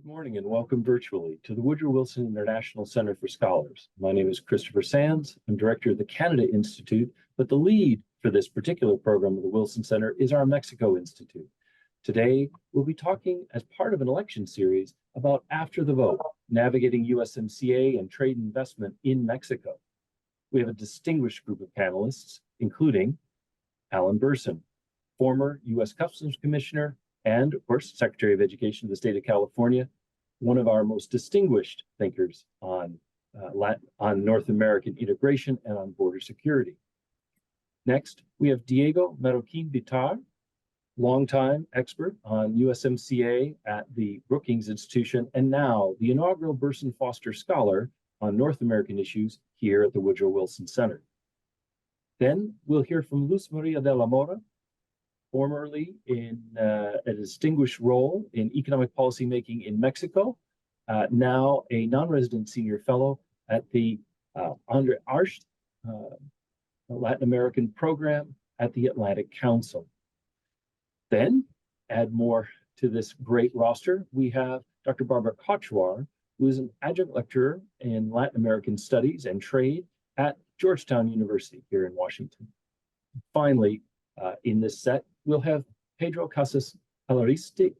Morning and welcome virtually to the Woodrow Wilson International Center for Scholars. My name is Christopher Sands. I'm director of the Canada Institute, but the lead for this particular program of the Wilson Center is our Mexico Institute. Today, we'll be talking as part of an election series about after the vote, navigating USMCA and trade investment in Mexico. We have a distinguished group of panelists, including Alan Burson, former U.S. Customs Commissioner and, of course, Secretary of Education of the state of California, one of our most distinguished thinkers on North American integration and on border security. Next, we have Diego Marroquin Bitar, longtime expert on USMCA at the Brookings Institution, and now the inaugural Burson Foster Scholar on North American issues here at the Woodrow Wilson Center. Then we'll hear from Luz Maria de la Mora, formerly in a distinguished role in economic policymaking in Mexico, now a non-resident senior fellow at the Andre Arsht Latin American program at the Atlantic Council. Then, add more to this great roster, we have Dr. Barbara Kochwar, who is an adjunct lecturer in Latin American Studies and Trade at Georgetown University here in Washington. Finally, in this set, we'll have Pedro Casas Alatriste,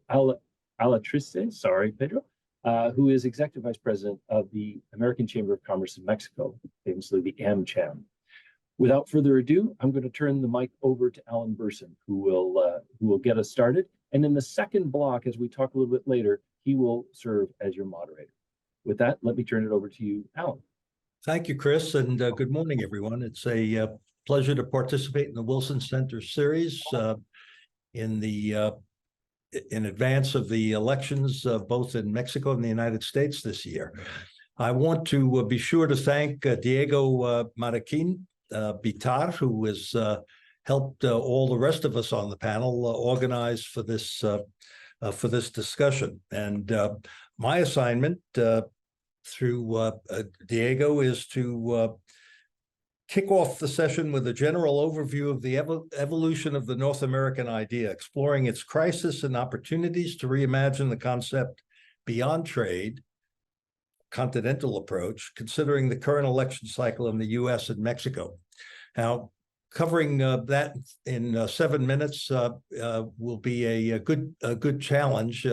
sorry, Pedro, who is Executive Vice President of the American Chamber of Commerce in Mexico, famously the AmCham. Without further ado, I'm going to turn the mic over to Alan Burson, who will get us started. And in the second block, as we talk a little bit later, he will serve as your moderator. With that, let me turn it over to you, Alan. Thank you, Chris, and good morning, everyone. It's a pleasure to participate in the Wilson Center series in advance of the elections, both in Mexico and the United States this year. I want to be sure to thank Diego Marroquin Bitar, who has helped all the rest of us on the panel organize for this discussion. And my assignment through Diego is to kick off the session with a general overview of the evolution of the North American idea, exploring its crisis and opportunities to reimagine the concept beyond trade, continental approach, considering the current election cycle in the U.S. and Mexico. Now, covering that in 7 minutes will be a good challenge,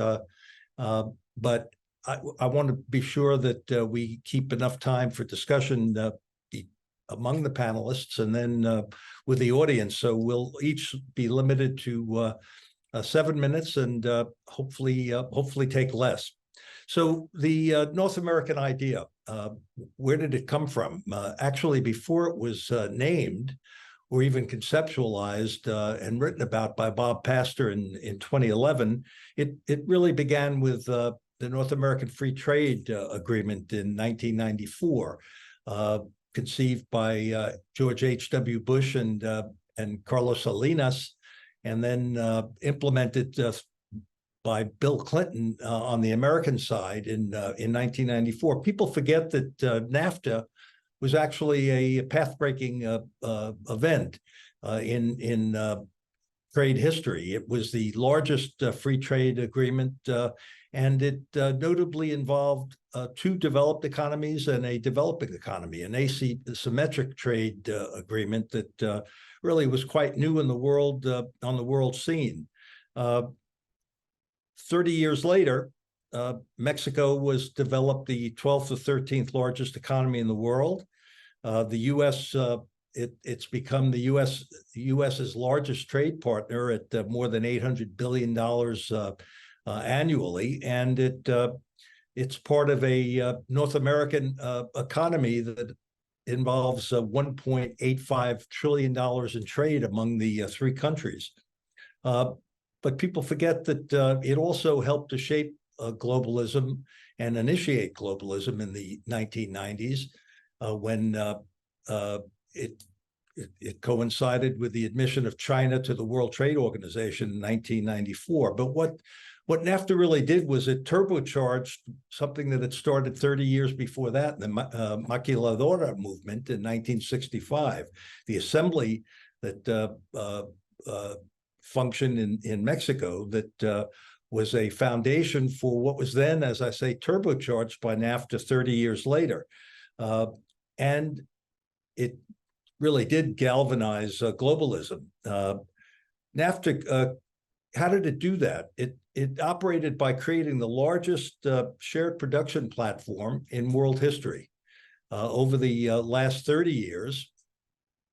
but I want to be sure that we keep enough time for discussion among the panelists and then with the audience. So we'll each be limited to 7 minutes and hopefully take less. So the North American idea, where did it come from? Actually, before it was named or even conceptualized and written about by Bob Pastor in 2011, it really began with the North American Free Trade Agreement in 1994. Conceived by George H.W. Bush and Carlos Salinas, and then implemented by Bill Clinton on the American side in 1994. People forget that NAFTA was actually a path-breaking event in trade history. It was the largest free trade agreement, and it notably involved two developed economies and a developing economy, an asymmetric trade agreement that really was quite new in the world, on the world scene. 30 years later, Mexico was developed the 12th or 13th largest economy in the world. The U.S., it's become the U.S.'s largest trade partner at more than $800 billion annually, and it's part of a North American economy that involves $1.85 trillion in trade among the three countries. But people forget that it also helped to shape globalism and initiate globalism in the 1990s when it coincided with the admission of China to the World Trade Organization in 1994. But what NAFTA really did was it turbocharged something that had started 30 years before that, the Maquiladora movement in 1965. The assembly that functioned in Mexico that was a foundation for what was then, as I say, turbocharged by NAFTA 30 years later. And it really did galvanize globalism. NAFTA, how did it do that? It operated by creating the largest shared production platform in world history. Over the last 30 years,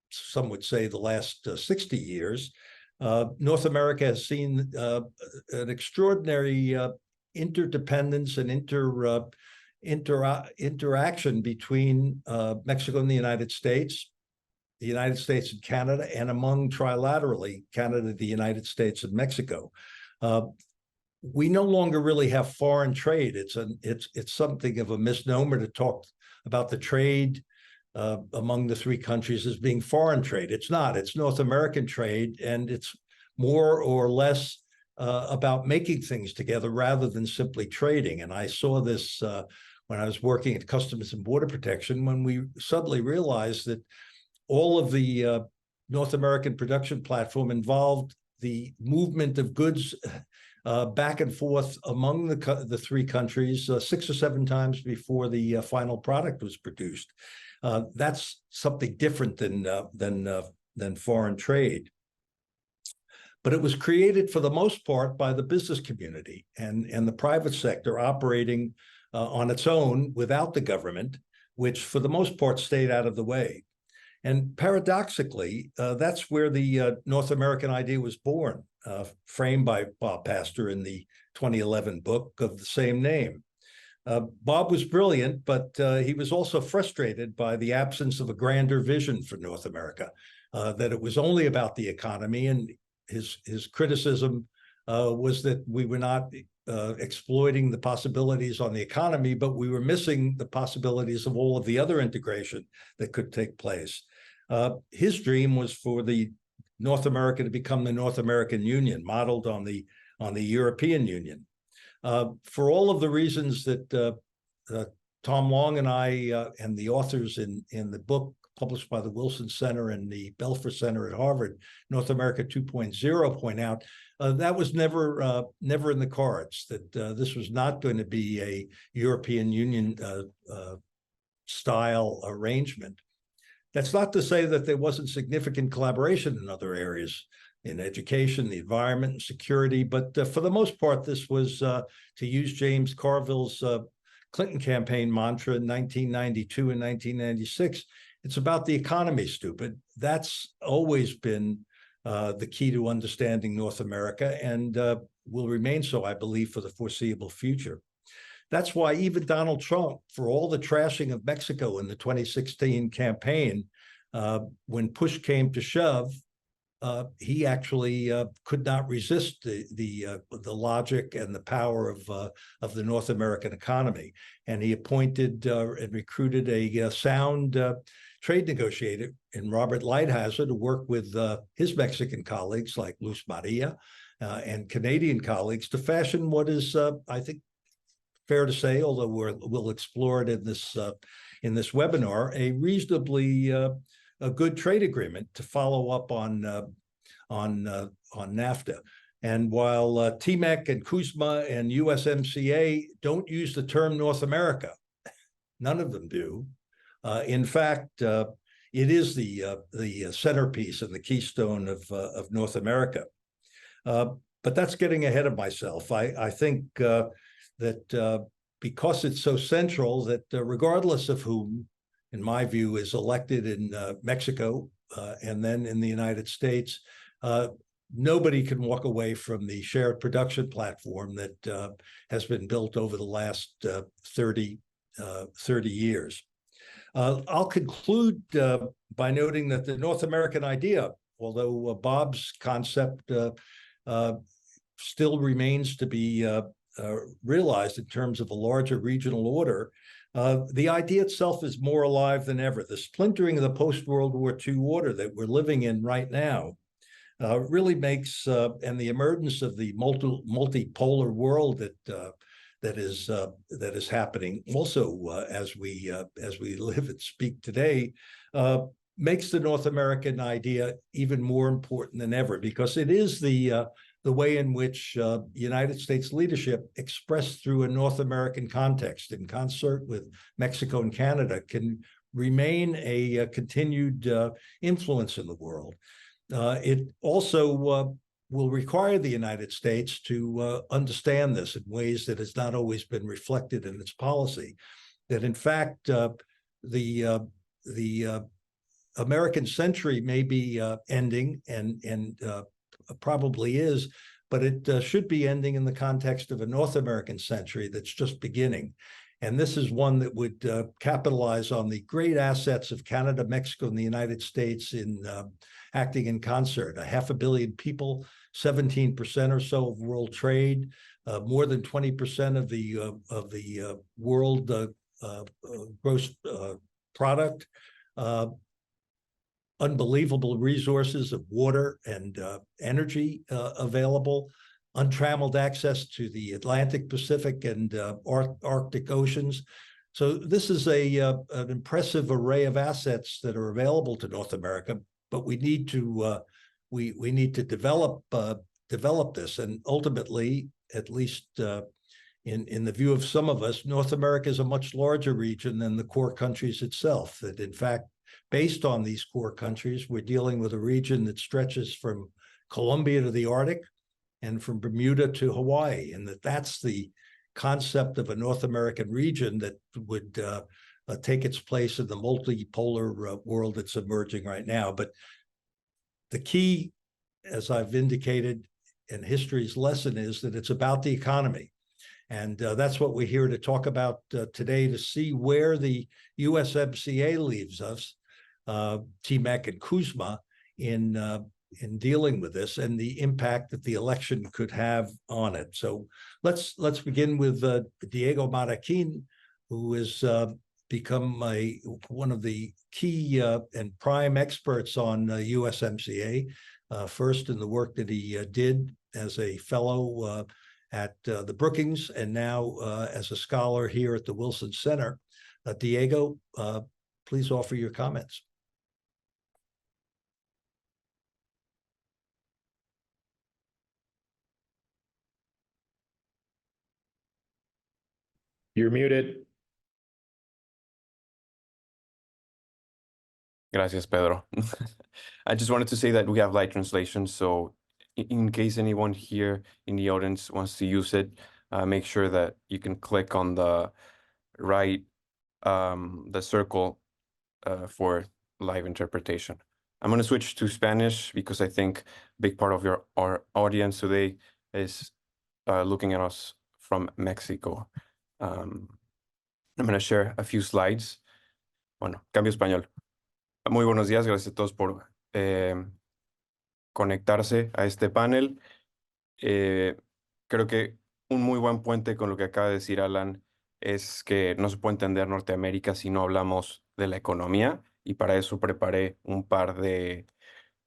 some would say the last 60 years, North America has seen an extraordinary interdependence and interaction between Mexico and the United States and Canada, and among trilaterally, Canada, the United States, and Mexico. We no longer really have foreign trade. It's something of a misnomer to talk about the trade among the three countries as being foreign trade. It's not. It's North American trade, and it's more or less about making things together rather than simply trading. And I saw this when I was working at Customs and Border Protection, when we suddenly realized that all of the North American production platform involved the movement of goods back and forth among the three countries 6 or 7 times before the final product was produced. That's something different than foreign trade. But it was created for the most part by the business community and the private sector operating on its own without the government, which for the most part stayed out of the way. And paradoxically, that's where the North American idea was born, framed by Bob Pastor in the 2011 book of the same name. Bob was brilliant, but he was also frustrated by the absence of a grander vision for North America, that it was only about the economy. And his criticism was that we were not exploiting the possibilities on the economy, but we were missing the possibilities of all of the other integration that could take place. His dream was for the North America to become the North American Union, modeled on the European Union. For all of the reasons that Tom Long and I and the authors in the book published by the Wilson Center and the Belfer Center at Harvard, North America 2.0, point out, that was never in the cards, that this was not going to be a European Union style arrangement. That's not to say that there wasn't significant collaboration in other areas, in education, the environment, and security, but for the most part, this was, to use James Carville's Clinton campaign mantra in 1992 and 1996, it's about the economy, stupid. That's always been the key to understanding North America, and will remain so, I believe, for the foreseeable future. That's why even Donald Trump, for all the trashing of Mexico in the 2016 campaign, when push came to shove, he actually could not resist the logic and the power of the North American economy, and he appointed and recruited a sound trade negotiator in Robert Lighthizer to work with his Mexican colleagues like Luz Maria and Canadian colleagues to fashion what is, I think, fair to say, although we'll explore it in this webinar, a reasonably a good trade agreement to follow up on NAFTA. And while TMEC and CUSMA and USMCA don't use the term North America, none of them do. In fact, it is the centerpiece and the keystone of North America. But that's getting ahead of myself. I think that because it's so central, that regardless of whom, in my view, is elected in Mexico and then in the United States, nobody can walk away from the shared production platform that has been built over the last 30 years. I'll conclude by noting that the North American idea, although Bob's concept still remains to be realized in terms of a larger regional order, the idea itself is more alive than ever. The splintering of the post-World War II order that we're living in right now really makes, and the emergence of the multipolar world that is happening also as we live and speak today, makes the North American idea even more important than ever, because it is the the way in which United States leadership expressed through a North American context in concert with Mexico and Canada can remain a continued influence in the world. It also will require the United States to understand this in ways that has not always been reflected in its policy. That in fact, the American century may be ending and probably is, but it should be ending in the context of a North American century that's just beginning. And this is one that would capitalize on the great assets of Canada, Mexico, and the United States in acting in concert. 500 million people, 17% or so of world trade, more than 20% of the world gross product, unbelievable resources of water and energy available, untrammeled access to the Atlantic, Pacific, and Arctic oceans. So this is an impressive array of assets that are available to North America, but we need to we need to develop this, and ultimately, at least in the view of some of us, North America is a much larger region than the core countries itself. That in fact, based on these core countries, we're dealing with a region that stretches from Colombia to the Arctic and from Bermuda to Hawaii, and that's the concept of a North American region that would take its place in the multipolar world that's emerging right now. But the key, as I've indicated, and history's lesson is that it's about the economy. And that's what we're here to talk about today, to see where the USMCA leaves us, TMEC and CUSMA, in dealing with this and the impact that the election could have on it. So let's begin with Diego Marroquin, who has become one of the key and prime experts on USMCA, first in the work that he did as a fellow at the Brookings, and now as a scholar here at the Wilson Center. Diego, please offer your comments. You're muted. Gracias, Pedro. I just wanted to say that we have live translation, so in case anyone here in the audience wants to use it, make sure that you can click on the right, the circle for live interpretation. I'm going to switch to Spanish because I think a big part of our audience today is looking at us from Mexico. I'm going to share a few slides. Bueno, cambio español. Muy buenos días, gracias a todos por conectarse a este panel. Creo que un muy buen puente con lo que acaba de decir Alan es que no se puede entender Norteamérica si no hablamos de la economía, y para eso preparé un par de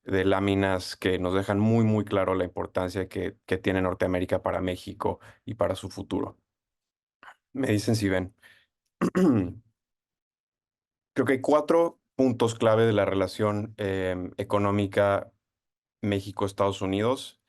láminas que nos dejan muy claro la importancia que tiene Norteamérica para México y para su futuro. Me dicen si ven. Creo que hay 4 puntos clave de la relación económica México-Estados Unidos.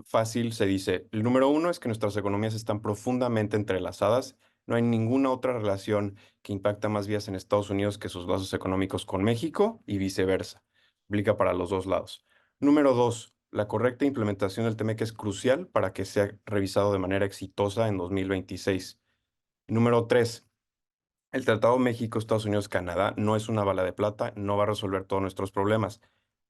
Fácil se dice. El número 1 es que nuestras economías están profundamente entrelazadas. No hay ninguna otra relación que impacta más vías en Estados Unidos que sus lazos económicos con México y viceversa. Aplica para los dos lados. Número 2, la correcta implementación del TMEC es crucial para que sea revisado de manera exitosa en 2026. Número 3, el Tratado México-Estados Unidos-Canadá no es una bala de plata, no va a resolver todos nuestros problemas,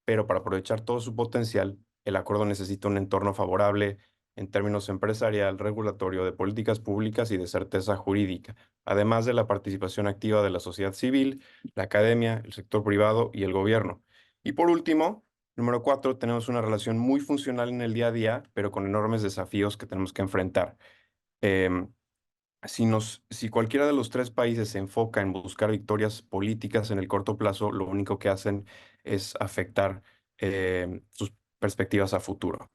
pero para aprovechar todo su potencial, el acuerdo necesita un entorno favorable en términos empresarial, regulatorio, de políticas públicas y de certeza jurídica, además de la participación activa de la sociedad civil, la academia, el sector privado y el gobierno. Y por último, número 4, tenemos una relación muy funcional en el día a día, pero con enormes desafíos que tenemos que enfrentar. Si cualquiera de los 3 países se enfoca en buscar victorias políticas en el corto plazo, lo único que hacen es afectar sus perspectivas a futuro.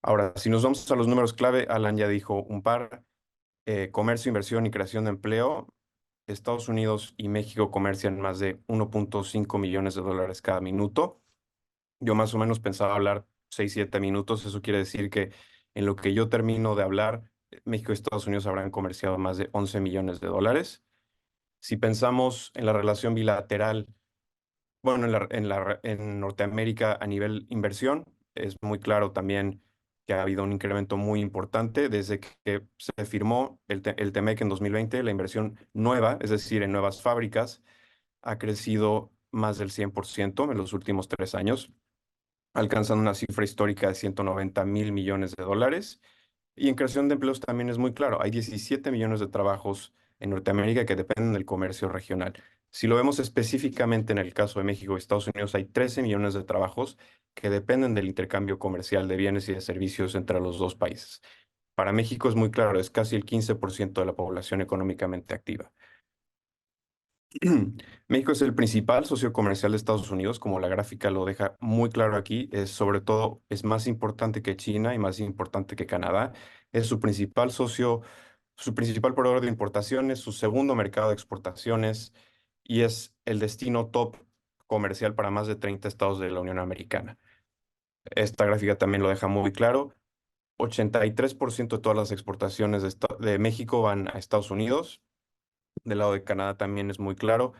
Ahora, si nos vamos a los números clave, Alan ya dijo un par: comercio, inversión y creación de empleo. Estados Unidos y México comercian más de $1.5 millones cada minuto. Yo más o menos pensaba hablar 6, 7 minutos. Eso quiere decir que en lo que yo termino de hablar, México y Estados Unidos habrán comerciado más de 11 millones de dólares. Si pensamos en la relación bilateral, bueno, en Norteamérica a nivel inversión, es muy claro también que ha habido un incremento muy importante desde que se firmó el TEMEC en 2020. La inversión nueva, es decir, en nuevas fábricas, ha crecido más del 100% en los últimos 3 años, alcanzando una cifra histórica de 190,000 millones de dólares. Y en creación de empleos también es muy claro. Hay 17 millones de trabajos en Norteamérica que dependen del comercio regional. Si lo vemos específicamente en el caso de México y Estados Unidos, hay 13 millones de trabajos que dependen del intercambio comercial de bienes y de servicios entre los dos países. Para México es muy claro, es casi el 15% de la población económicamente activa. México es el principal socio comercial de Estados Unidos, como la gráfica lo deja muy claro aquí, es sobre todo es más importante que China y más importante que Canadá. Es su principal socio, su principal proveedor de importaciones, su segundo mercado de exportaciones y es el destino top comercial para más de 30 estados de la Unión Americana. Esta gráfica también lo deja muy claro. 83% de todas las exportaciones de México van a Estados Unidos. Del lado de Canadá también es muy claro.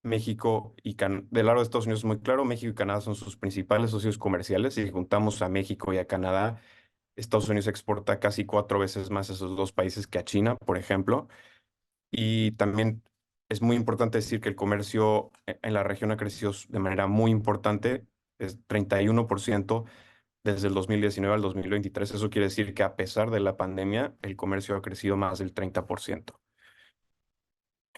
Del lado de Estados Unidos es muy claro, México y Canadá son sus principales socios comerciales. Si juntamos a México y a Canadá, Estados Unidos exporta casi 4 veces más a esos dos países que a China, por ejemplo. Y también es muy importante decir que el comercio en la región ha crecido de manera muy importante, es 31% desde el 2019 al 2023. Eso quiere decir que a pesar de la pandemia, el comercio ha crecido más del 30%.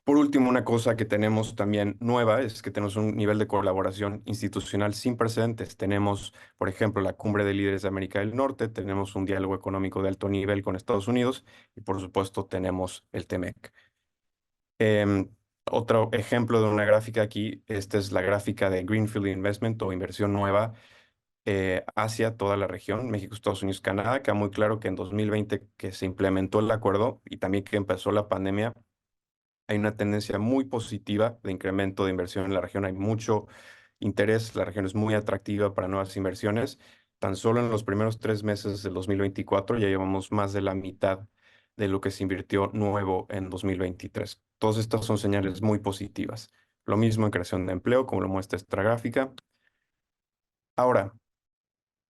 Por último, una cosa que tenemos también nueva es que tenemos un nivel de colaboración institucional sin precedentes. Tenemos, por ejemplo, la Cumbre de Líderes de América del Norte, tenemos un diálogo económico de alto nivel con Estados Unidos y, por supuesto, tenemos el TEMEC. Otro ejemplo de una gráfica aquí, esta es la gráfica de Greenfield Investment o inversión nueva hacia toda la región, México, Estados Unidos, Canadá. Queda muy claro que en 2020 que se implementó el acuerdo y también que empezó la pandemia, hay una tendencia muy positiva de incremento de inversión en la región. Hay mucho interés. La región es muy atractiva para nuevas inversiones. Tan solo en los primeros 3 meses del 2024 ya llevamos más de la mitad de lo que se invirtió nuevo en 2023. Todas estas son señales muy positivas. Lo mismo en creación de empleo, como lo muestra esta gráfica. Ahora,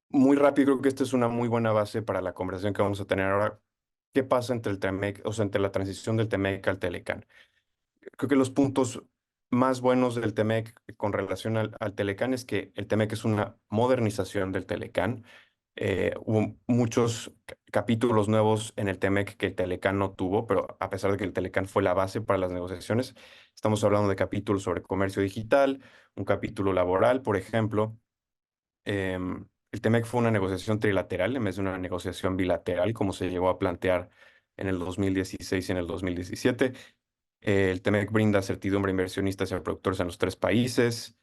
muy rápido, creo que esta es una muy buena base para la conversación que vamos a tener ahora. ¿Qué pasa entre el TEMEC, o sea, entre la transición del TEMEC al Telecán? Creo que los puntos más buenos del TEMEC con relación al Telecán es que el TEMEC es una modernización del Telecán. Hubo muchos capítulos nuevos en el TEMEC que el Telecán no tuvo, pero a pesar de que el Telecán fue la base para las negociaciones, estamos hablando de capítulos sobre comercio digital, un capítulo laboral, por ejemplo. El TEMEC fue una negociación trilateral en vez de una negociación bilateral, como se llegó a plantear en el 2016 y en el 2017. El TEMEC brinda certidumbre a inversionistas y a productores en los tres países.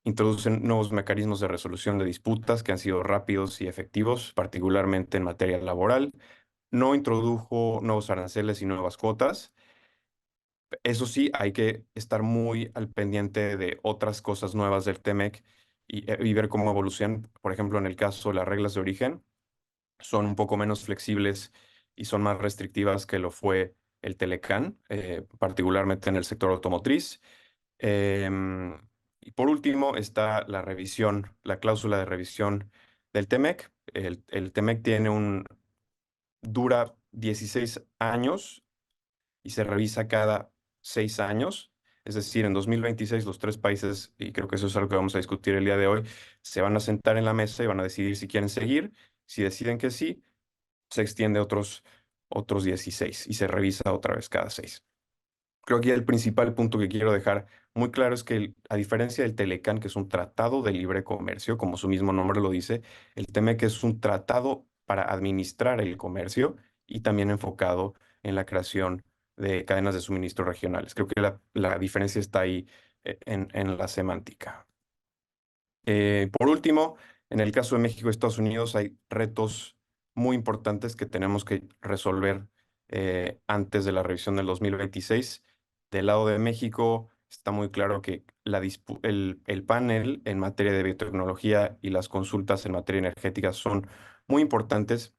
Introducen nuevos mecanismos de resolución de disputas que han sido rápidos y efectivos, particularmente en materia laboral. No introdujo nuevos aranceles y nuevas cuotas. Eso sí, hay que estar muy al pendiente de otras cosas nuevas del TEMEC y ver cómo evolucionan. Por ejemplo, en el caso de las reglas de origen, son un poco menos flexibles y son más restrictivas que lo fue el Telecán, particularmente en el sector automotriz. Em, y por último está la revisión, la cláusula de revisión del TEMEC. El TEMEC dura 16 años y se revisa cada 6 años. Es decir, en 2026 los tres países, y creo que eso es algo que vamos a discutir el día de hoy, se van a sentar en la mesa y van a decidir si quieren seguir. Si deciden que sí, se extiende otros 16 y se revisa otra vez cada 6. Creo que el principal punto que quiero dejar muy claro es que a diferencia del Telecán, que es un tratado de libre comercio, como su mismo nombre lo dice, el TEMEC es un tratado para administrar el comercio y también enfocado en la creación de cadenas de suministro regionales. Creo que la diferencia está ahí en la semántica. Por último, en el caso de México y Estados Unidos hay retos muy importantes que tenemos que resolver antes de la revisión del 2026. Del lado de México, está muy claro que el panel en materia de biotecnología y las consultas en materia energética son muy importantes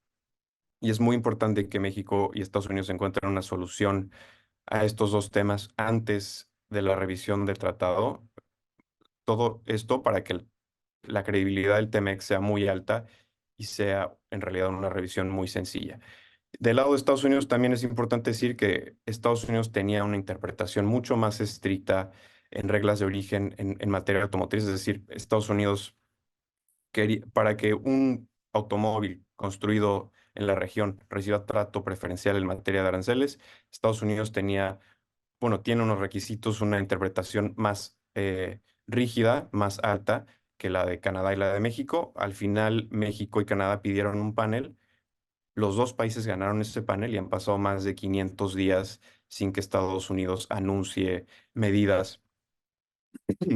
y es muy importante que México y Estados Unidos encuentren una solución a estos dos temas antes de la revisión del tratado. Todo esto para que la credibilidad del TEMEC sea muy alta y sea en realidad una revisión muy sencilla. Del lado de Estados Unidos también es importante decir que Estados Unidos tenía una interpretación mucho más estricta en reglas de origen en materia automotriz, es decir, Estados Unidos quería, para que un automóvil construido en la región reciba trato preferencial en materia de aranceles, Estados Unidos tiene unos requisitos, una interpretación más rígida, más alta que la de Canadá y la de México. Al final, México y Canadá pidieron un panel. Los dos países ganaron ese panel y han pasado más de 500 días sin que Estados Unidos anuncie medidas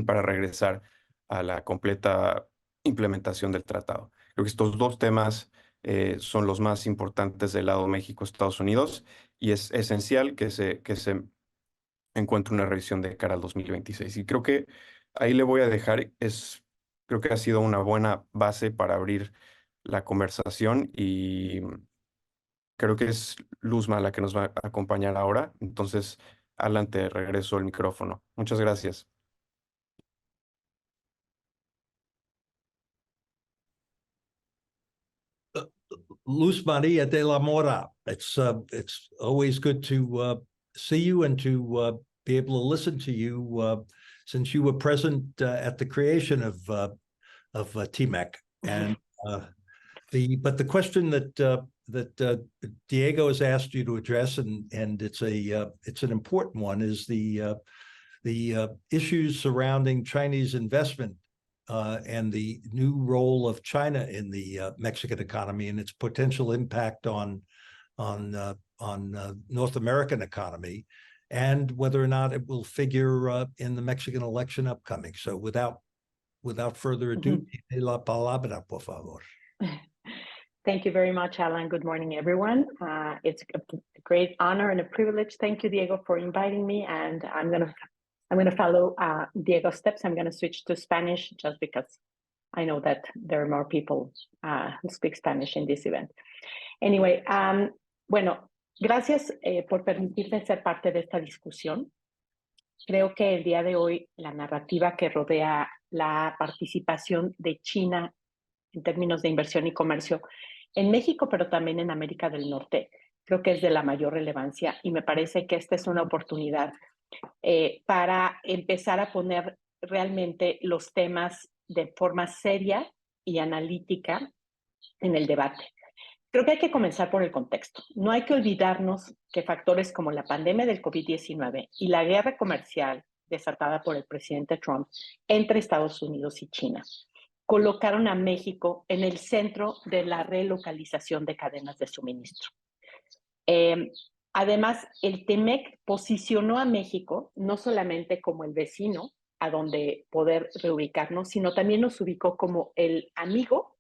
para regresar a la completa implementación del tratado. Creo que estos dos temas son los más importantes del lado México-Estados Unidos y es esencial que se encuentre una revisión de cara al 2026. Y creo que ahí le voy a dejar, creo que ha sido una buena base para abrir la conversación y creo que es Luzma la que nos va a acompañar ahora. Entonces, adelante, regreso el micrófono. Muchas gracias. Luz Maria de la Mora, it's always good to see you and to be able to listen to you since you were present at the creation of TMEC. And the question that Diego has asked you to address, and it's an important one, is the issues surrounding Chinese investment and the new role of China in the Mexican economy and its potential impact on North American economy, and whether or not it will figure in the Mexican election upcoming. So without further ado, la palabra, por favor. Thank you very much, Alan. Good morning, everyone. It's a great honor and a privilege. Thank you, Diego, for inviting me. And I'm gonna follow Diego's steps. I'm gonna switch to Spanish just because I know that there are more people who speak Spanish in this event. Anyway, bueno, gracias por permitirme ser parte de esta discusión. Creo que el día de hoy la narrativa que rodea la participación de China en términos de inversión y comercio en México, pero también en América del Norte, creo que es de la mayor relevancia y me parece que esta es una oportunidad para empezar a poner realmente los temas de forma seria y analítica en el debate. Creo que hay que comenzar por el contexto. No hay que olvidarnos que factores como la pandemia del COVID-19 y la guerra comercial desatada por el presidente Trump entre Estados Unidos y China colocaron a México en el centro de la relocalización de cadenas de suministro. Además, el TEMEC posicionó a México no solamente como el vecino a donde poder reubicarnos, sino también nos ubicó como el amigo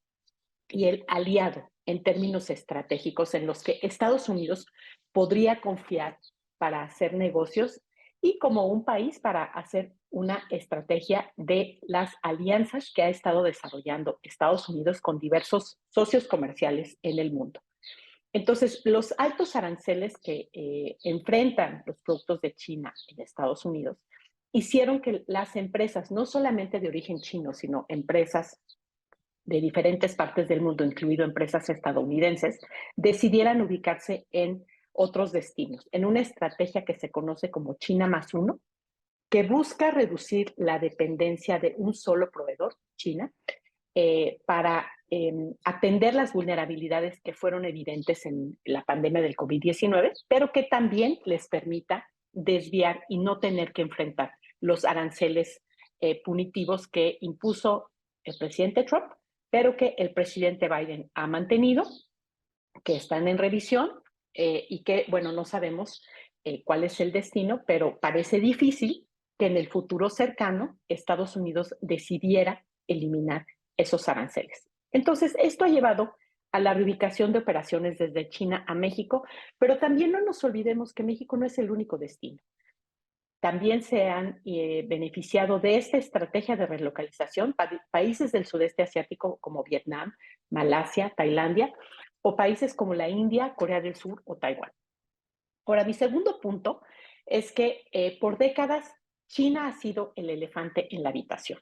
y el aliado en términos estratégicos en los que Estados Unidos podría confiar para hacer negocios y como un país para hacer una estrategia de las alianzas que ha estado desarrollando Estados Unidos con diversos socios comerciales en el mundo. Entonces, los altos aranceles que enfrentan los productos de China en Estados Unidos hicieron que las empresas, no solamente de origen chino, sino empresas de diferentes partes del mundo, incluido empresas estadounidenses, decidieran ubicarse en otros destinos, en una estrategia que se conoce como China +1, que busca reducir la dependencia de un solo proveedor, China, para atender las vulnerabilidades que fueron evidentes en la pandemia del COVID-19, pero que también les permita desviar y no tener que enfrentar los aranceles punitivos que impuso el presidente Trump, pero que el presidente Biden ha mantenido, que están en revisión y que, bueno, no sabemos cuál es el destino, pero parece difícil que en el futuro cercano Estados Unidos decidiera eliminar esos aranceles. Entonces, esto ha llevado a la reubicación de operaciones desde China a México, pero también no nos olvidemos que México no es el único destino. también se han beneficiado de esta estrategia de relocalización, países del sudeste asiático como Vietnam, Malasia, Tailandia, o países como la India, Corea del Sur o Taiwán. Ahora, mi segundo punto es que por décadas China ha sido el elefante en la habitación.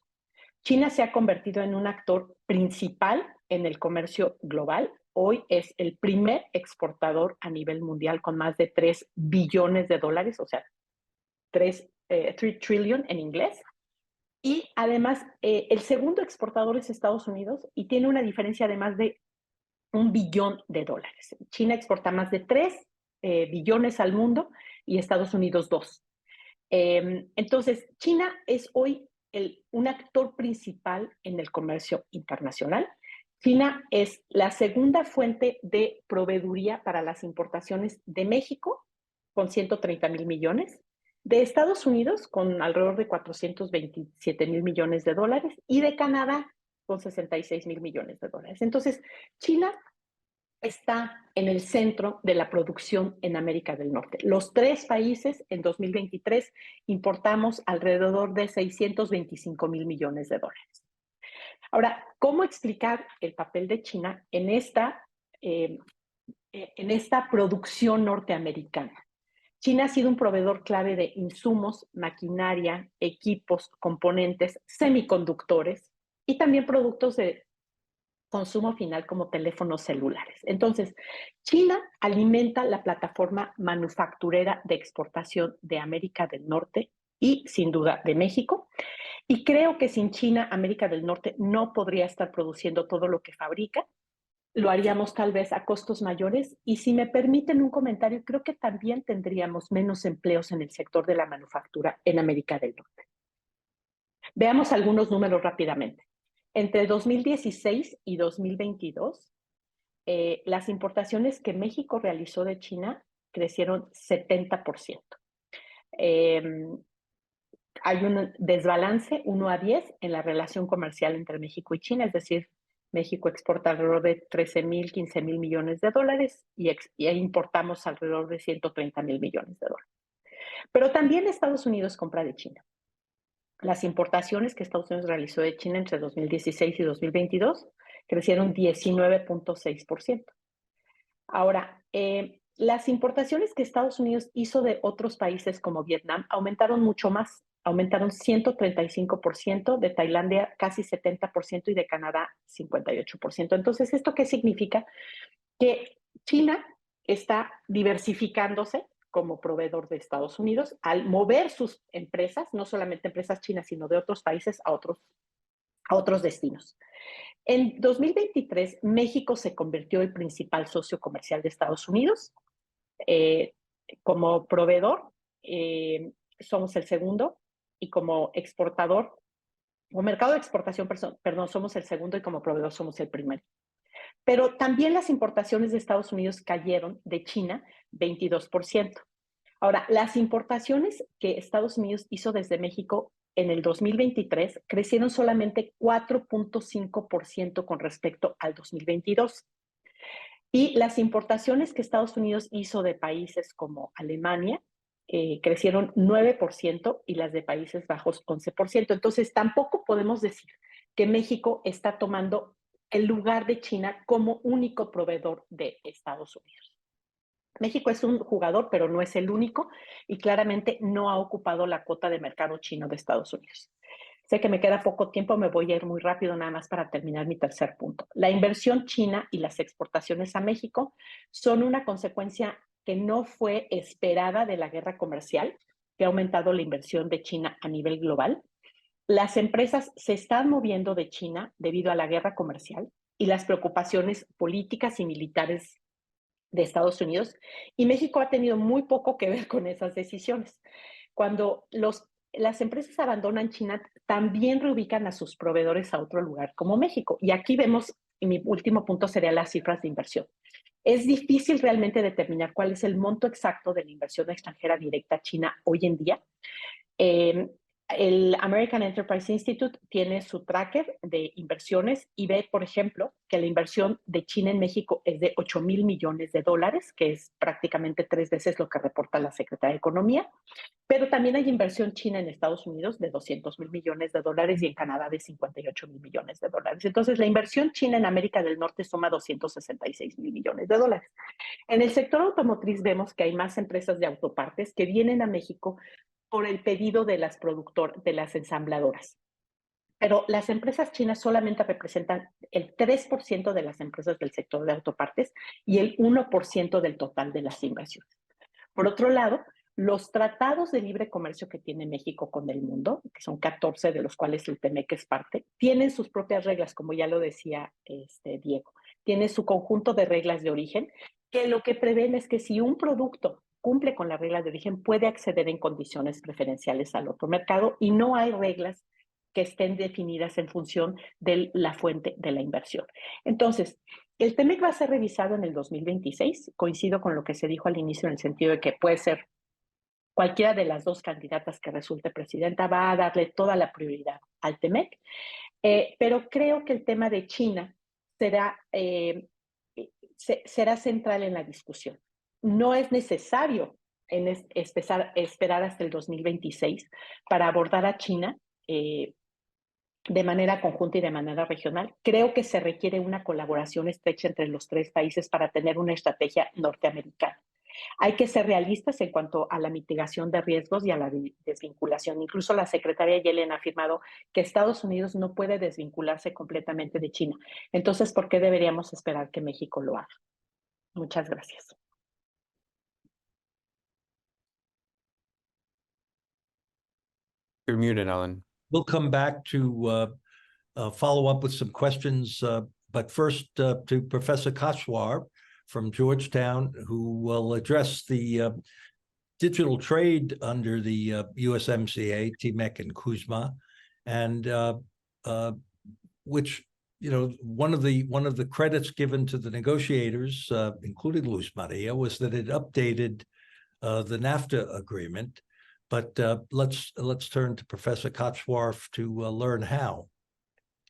China se ha convertido en un actor principal en el comercio global. Hoy es el primer exportador a nivel mundial con más de 3 billones de dólares, o sea, 3 trillion en inglés. Y además, el segundo exportador es Estados Unidos y tiene una diferencia de más de 1 billón de dólares. China exporta más de 3 billones al mundo y Estados Unidos 2. Entonces, China es hoy un actor principal en el comercio internacional. China es la segunda fuente de proveeduría para las importaciones de México, con 130,000 millones, de Estados Unidos, con alrededor de 427,000 millones de dólares, y de Canadá, con 66,000 millones de dólares. Entonces, China está en el centro de la producción en América del Norte. Los 3 países en 2023 importamos alrededor de 625,000 millones de dólares. Ahora, ¿cómo explicar el papel de China en esta producción norteamericana? China ha sido un proveedor clave de insumos, maquinaria, equipos, componentes, semiconductores y también productos de consumo final como teléfonos celulares. Entonces, China alimenta la plataforma manufacturera de exportación de América del Norte y, sin duda, de México. Y creo que sin China, América del Norte no podría estar produciendo todo lo que fabrica. Lo haríamos tal vez a costos mayores. Y si me permiten un comentario, creo que también tendríamos menos empleos en el sector de la manufactura en América del Norte. Veamos algunos números rápidamente. Entre 2016 y 2022, las importaciones que México realizó de China crecieron 70%. Hay un desbalance 1-10 en la relación comercial entre México y China, es decir, México exporta alrededor de 13,000, 15,000 millones de dólares y importamos alrededor de 130,000 millones de dólares. Pero también Estados Unidos compra de China. Las importaciones que Estados Unidos realizó de China entre 2016 y 2022 crecieron 19.6%. Ahora, las importaciones que Estados Unidos hizo de otros países como Vietnam aumentaron mucho más, aumentaron 135%, de Tailandia casi 70% y de Canadá 58%. Entonces, ¿esto qué significa? Que China está diversificándose como proveedor de Estados Unidos al mover sus empresas, no solamente empresas chinas, sino de otros países a otros destinos. En 2023, México se convirtió en el principal socio comercial de Estados Unidos. Como proveedor, somos el segundo, y como exportador, o mercado de exportación, perdón, somos el segundo, y como proveedor somos el primero. Pero también las importaciones de Estados Unidos cayeron de China 22%. Ahora, las importaciones que Estados Unidos hizo desde México en el 2023 crecieron solamente 4.5% con respecto al 2022. Y las importaciones que Estados Unidos hizo de países como Alemania crecieron 9% y las de Países Bajos 11%. Entonces, tampoco podemos decir que México está tomando el lugar de China como único proveedor de Estados Unidos. México es un jugador, pero no es el único, y claramente no ha ocupado la cuota de mercado chino de Estados Unidos. Sé que me queda poco tiempo, me voy a ir muy rápido nada más para terminar mi tercer punto. La inversión china y las exportaciones a México son una consecuencia que no fue esperada de la guerra comercial, que ha aumentado la inversión de China a nivel global. Las empresas se están moviendo de China debido a la guerra comercial y las preocupaciones políticas y militares de Estados Unidos, y México ha tenido muy poco que ver con esas decisiones. Cuando las empresas abandonan China, también reubican a sus proveedores a otro lugar como México. Y aquí vemos, y mi último punto sería las cifras de inversión. Es difícil realmente determinar cuál es el monto exacto de la inversión extranjera directa a China hoy en día. El American Enterprise Institute tiene su tracker de inversiones y ve, por ejemplo, que la inversión de China en México es de 8,000 millones de dólares, que es prácticamente 3 veces lo que reporta la Secretaría de Economía. Pero también hay inversión china en Estados Unidos de 200,000 millones de dólares y en Canadá de 58,000 millones de dólares. Entonces, la inversión china en América del Norte suma 266,000 millones de dólares. En el sector automotriz vemos que hay más empresas de autopartes que vienen a México por el pedido de las ensambladoras. Pero las empresas chinas solamente representan el 3% de las empresas del sector de autopartes y el 1% del total de las inversiones. Por otro lado, los tratados de libre comercio que tiene México con el mundo, que son 14 de los cuales el TEMEC es parte, tienen sus propias reglas, como ya lo decía Diego. Tiene su conjunto de reglas de origen, que lo que prevén es que si un producto cumple con las reglas de origen, puede acceder en condiciones preferenciales al otro mercado y no hay reglas que estén definidas en función de la fuente de la inversión. Entonces, el TEMEC va a ser revisado en el 2026. Coincido con lo que se dijo al inicio en el sentido de que puede ser cualquiera de las dos candidatas que resulte presidenta, va a darle toda la prioridad al TEMEC. Pero creo que el tema de China será central en la discusión. No es necesario esperar hasta el 2026 para abordar a China de manera conjunta y de manera regional. Creo que se requiere una colaboración estrecha entre los tres países para tener una estrategia norteamericana. Hay que ser realistas en cuanto a la mitigación de riesgos y a la desvinculación. Incluso la secretaria Yellen ha afirmado que Estados Unidos no puede desvincularse completamente de China. Entonces, ¿por qué deberíamos esperar que México lo haga? Muchas gracias. You're muted, Alan. We'll come back to follow up with some questions, but first to Professor Kashwar from Georgetown, who will address the digital trade under the USMCA, TMEC and Kuzma, and which, you know, one of the credits given to the negotiators, including Luz Maria, was that it updated the NAFTA agreement. But let's turn to Professor Kashwar to learn how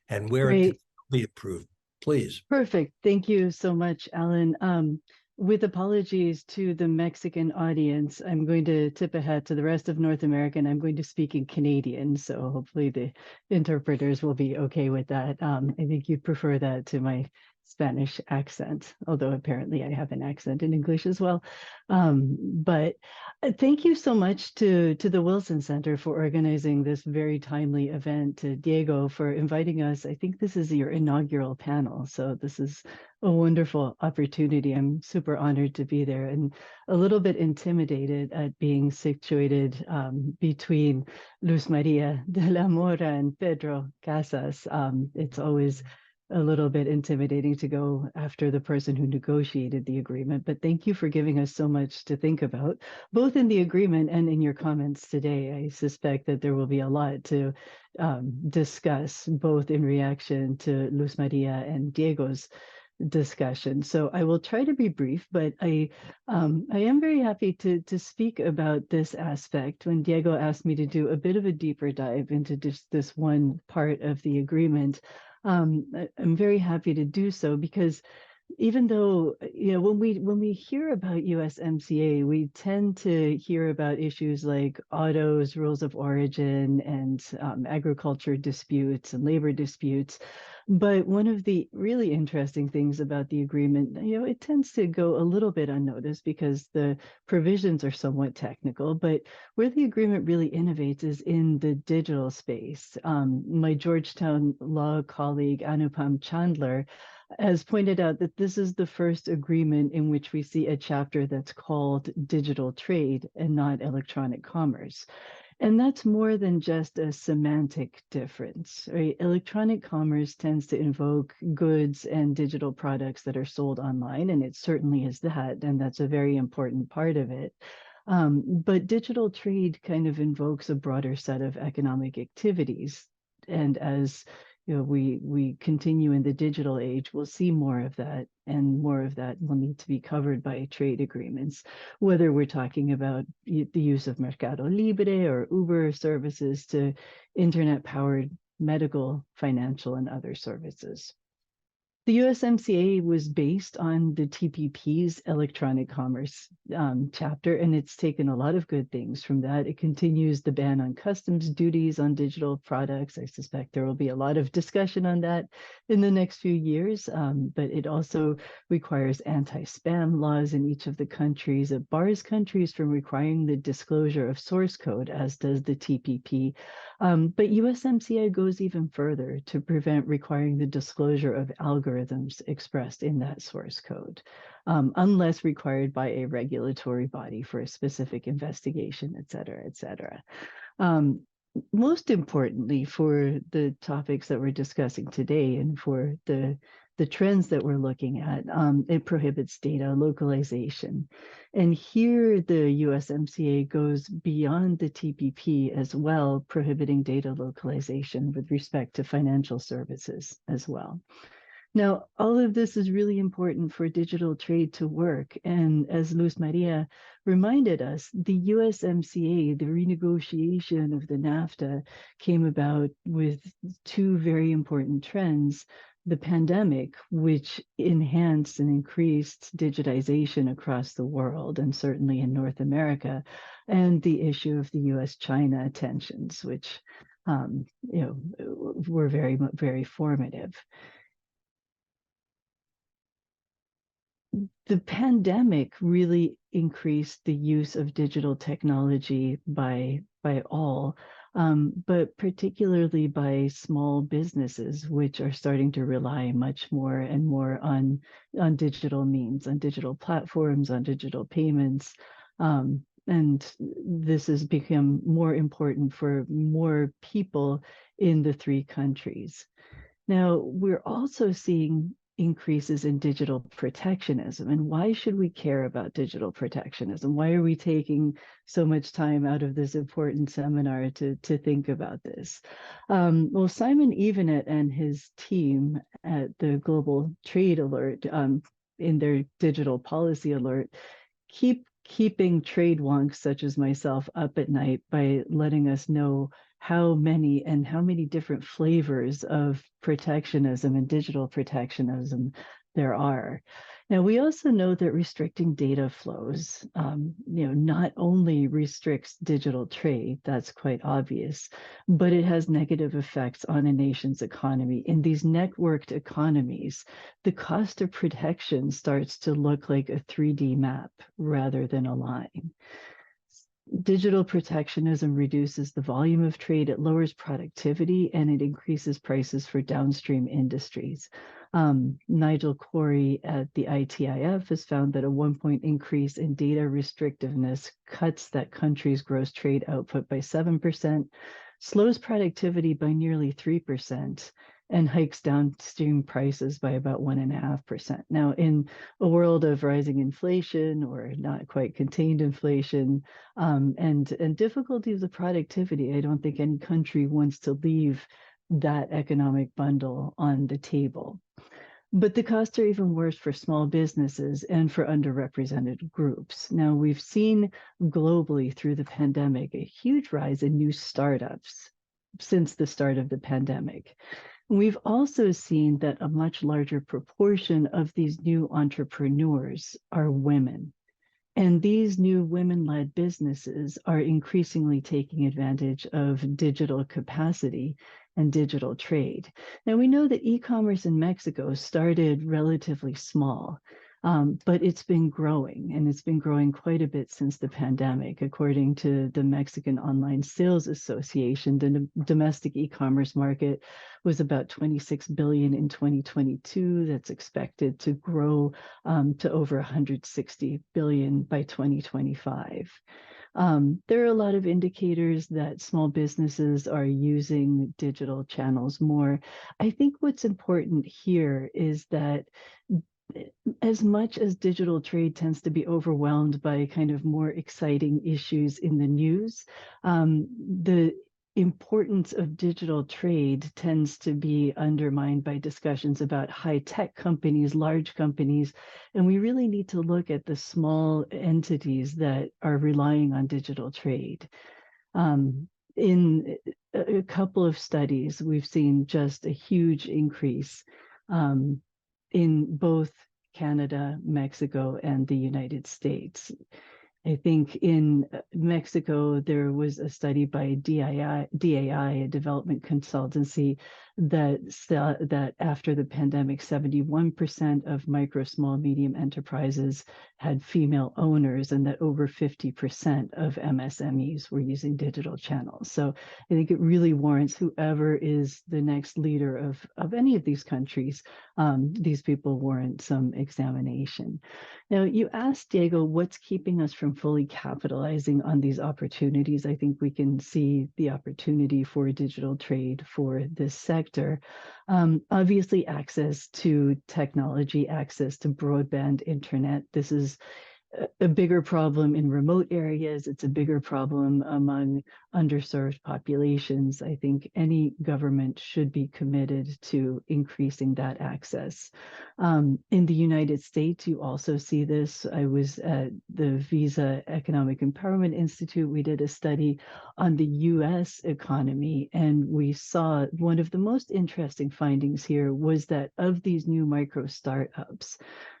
and where it can be approved. Please. Perfect. Thank you so much, Alan. With apologies to the Mexican audience, I'm going to tip a hat to the rest of North America, and I'm going to speak in Canadian, so hopefully the interpreters will be okay with that. I think you'd prefer that to my Spanish accent, although apparently I have an accent in English as well. But thank you so much to the Wilson Center for organizing this very timely event, to Diego for inviting us. I think this is your inaugural panel, so this is a wonderful opportunity. I'm super honored to be there and a little bit intimidated at being situated between Luz Maria de la Mora and Pedro Casas. It's always a little bit intimidating to go after the person who negotiated the agreement, but thank you for giving us so much to think about, both in the agreement and in your comments today. I suspect that there will be a lot to discuss, both in reaction to Luz Maria and Diego's discussion. So I will try to be brief, but I am very happy to speak about this aspect. When Diego asked me to do a bit of a deeper dive into just this one part of the agreement, I'm very happy to do so, because even though, you know, when we hear about USMCA, we tend to hear about issues like autos, rules of origin, and agriculture disputes and labor disputes. But one of the really interesting things about the agreement, you know, it tends to go a little bit unnoticed because the provisions are somewhat technical, but where the agreement really innovates is in the digital space. My Georgetown law colleague, Anupam Chandler, has pointed out that this is the first agreement in which we see a chapter that's called digital trade and not electronic commerce. And that's more than just a semantic difference, right? Electronic commerce tends to invoke goods and digital products that are sold online, and it certainly is that, and that's a very important part of it. But digital trade kind of invokes a broader set of economic activities. And as we continue in the digital age, we'll see more of that, and more of that will need to be covered by trade agreements, whether we're talking about the use of Mercado Libre or Uber services to internet-powered medical, financial, and other services. The USMCA was based on the TPP's electronic commerce chapter, and it's taken a lot of good things from that. It continues the ban on customs duties on digital products. I suspect there will be a lot of discussion on that in the next few years, but it also requires anti-spam laws in each of the countries. It bars countries from requiring the disclosure of source code, as does the TPP. But USMCA goes even further to prevent requiring the disclosure of algorithms expressed in that source code, unless required by a regulatory body for a specific investigation, et cetera, et cetera. Most importantly, for the topics that we're discussing today and for the trends that we're looking at, it prohibits data localization. And here the USMCA goes beyond the TPP as well, prohibiting data localization with respect to financial services as well. Now, all of this is really important for digital trade to work. And as Luz Maria reminded us, the USMCA, the renegotiation of the NAFTA, came about with two very important trends: the pandemic, which enhanced and increased digitization across the world, and certainly in North America, and the issue of the US-China tensions, which were very, very formative. The pandemic really increased the use of digital technology by all, but particularly by small businesses, which are starting to rely much more and more on digital means, on digital platforms, on digital payments. And this has become more important for more people in the three countries. Now, we're also seeing increases in digital protectionism. And why should we care about digital protectionism? Why are we taking so much time out of this important seminar to think about this? Well, Simon Evenet and his team at the Global Trade Alert, in their digital policy alert, keeping trade wonks such as myself up at night by letting us know how many different flavors of protectionism and digital protectionism there are. Now, we also know that restricting data flows, not only restricts digital trade, that's quite obvious, but it has negative effects on a nation's economy. In these networked economies, the cost of protection starts to look like a 3D map rather than a line. Digital protectionism reduces the volume of trade, it lowers productivity, and it increases prices for downstream industries. Nigel Corey at the ITIF has found that a 1-point increase in data restrictiveness cuts that country's gross trade output by 7%, slows productivity by nearly 3%, and hikes downstream prices by about 1.5%. Now, in a world of rising inflation or not quite contained inflation and difficulties of productivity, I don't think any country wants to leave that economic bundle on the table. But the costs are even worse for small businesses and for underrepresented groups. Now, we've seen globally through the pandemic a huge rise in new startups since the start of the pandemic. We've also seen that a much larger proportion of these new entrepreneurs are women. And these new women-led businesses are increasingly taking advantage of digital capacity and digital trade. Now, we know that e-commerce in Mexico started relatively small, but it's been growing, and it's been growing quite a bit since the pandemic. According to the Mexican Online Sales Association, the domestic e-commerce market was about 26 billion in 2022. That's expected to grow to over 160 billion by 2025. There are a lot of indicators that small businesses are using digital channels more. I think what's important here is that as much as digital trade tends to be overwhelmed by kind of more exciting issues in the news, the importance of digital trade tends to be undermined by discussions about high-tech companies, large companies, and we really need to look at the small entities that are relying on digital trade. In a couple of studies, we've seen just a huge increase in both Canada, Mexico, and the United States. I think in Mexico, there was a study by DAI, a development consultancy, that saw that after the pandemic, 71% of micro, small, medium enterprises had female owners, and that over 50% of MSMEs were using digital channels. So I think it really warrants whoever is the next leader of any of these countries, these people warrant some examination. Now, you asked, Diego, what's keeping us from fully capitalizing on these opportunities? I think we can see the opportunity for digital trade for this sector. Obviously, access to technology, access to broadband internet. This is a bigger problem in remote areas. It's a bigger problem among underserved populations. I think any government should be committed to increasing that access. In the United States, you also see this. I was at the Visa Economic Empowerment Institute. We did a study on the US economy, and we saw one of the most interesting findings here was that of these new micro startups,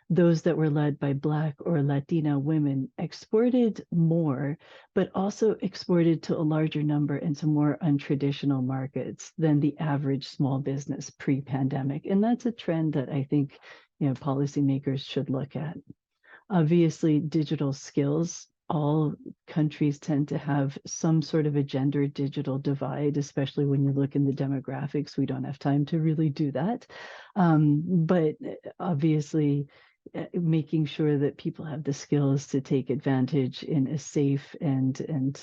those that were led by Black or Latina women exported more, but also exported to a larger number into more untraditional markets than the average small business pre-pandemic. And that's a trend that I think, policymakers should look at. Obviously, digital skills. All countries tend to have some sort of a gender digital divide, especially when you look in the demographics. We don't have time to really do that. But obviously, making sure that people have the skills to take advantage in a safe and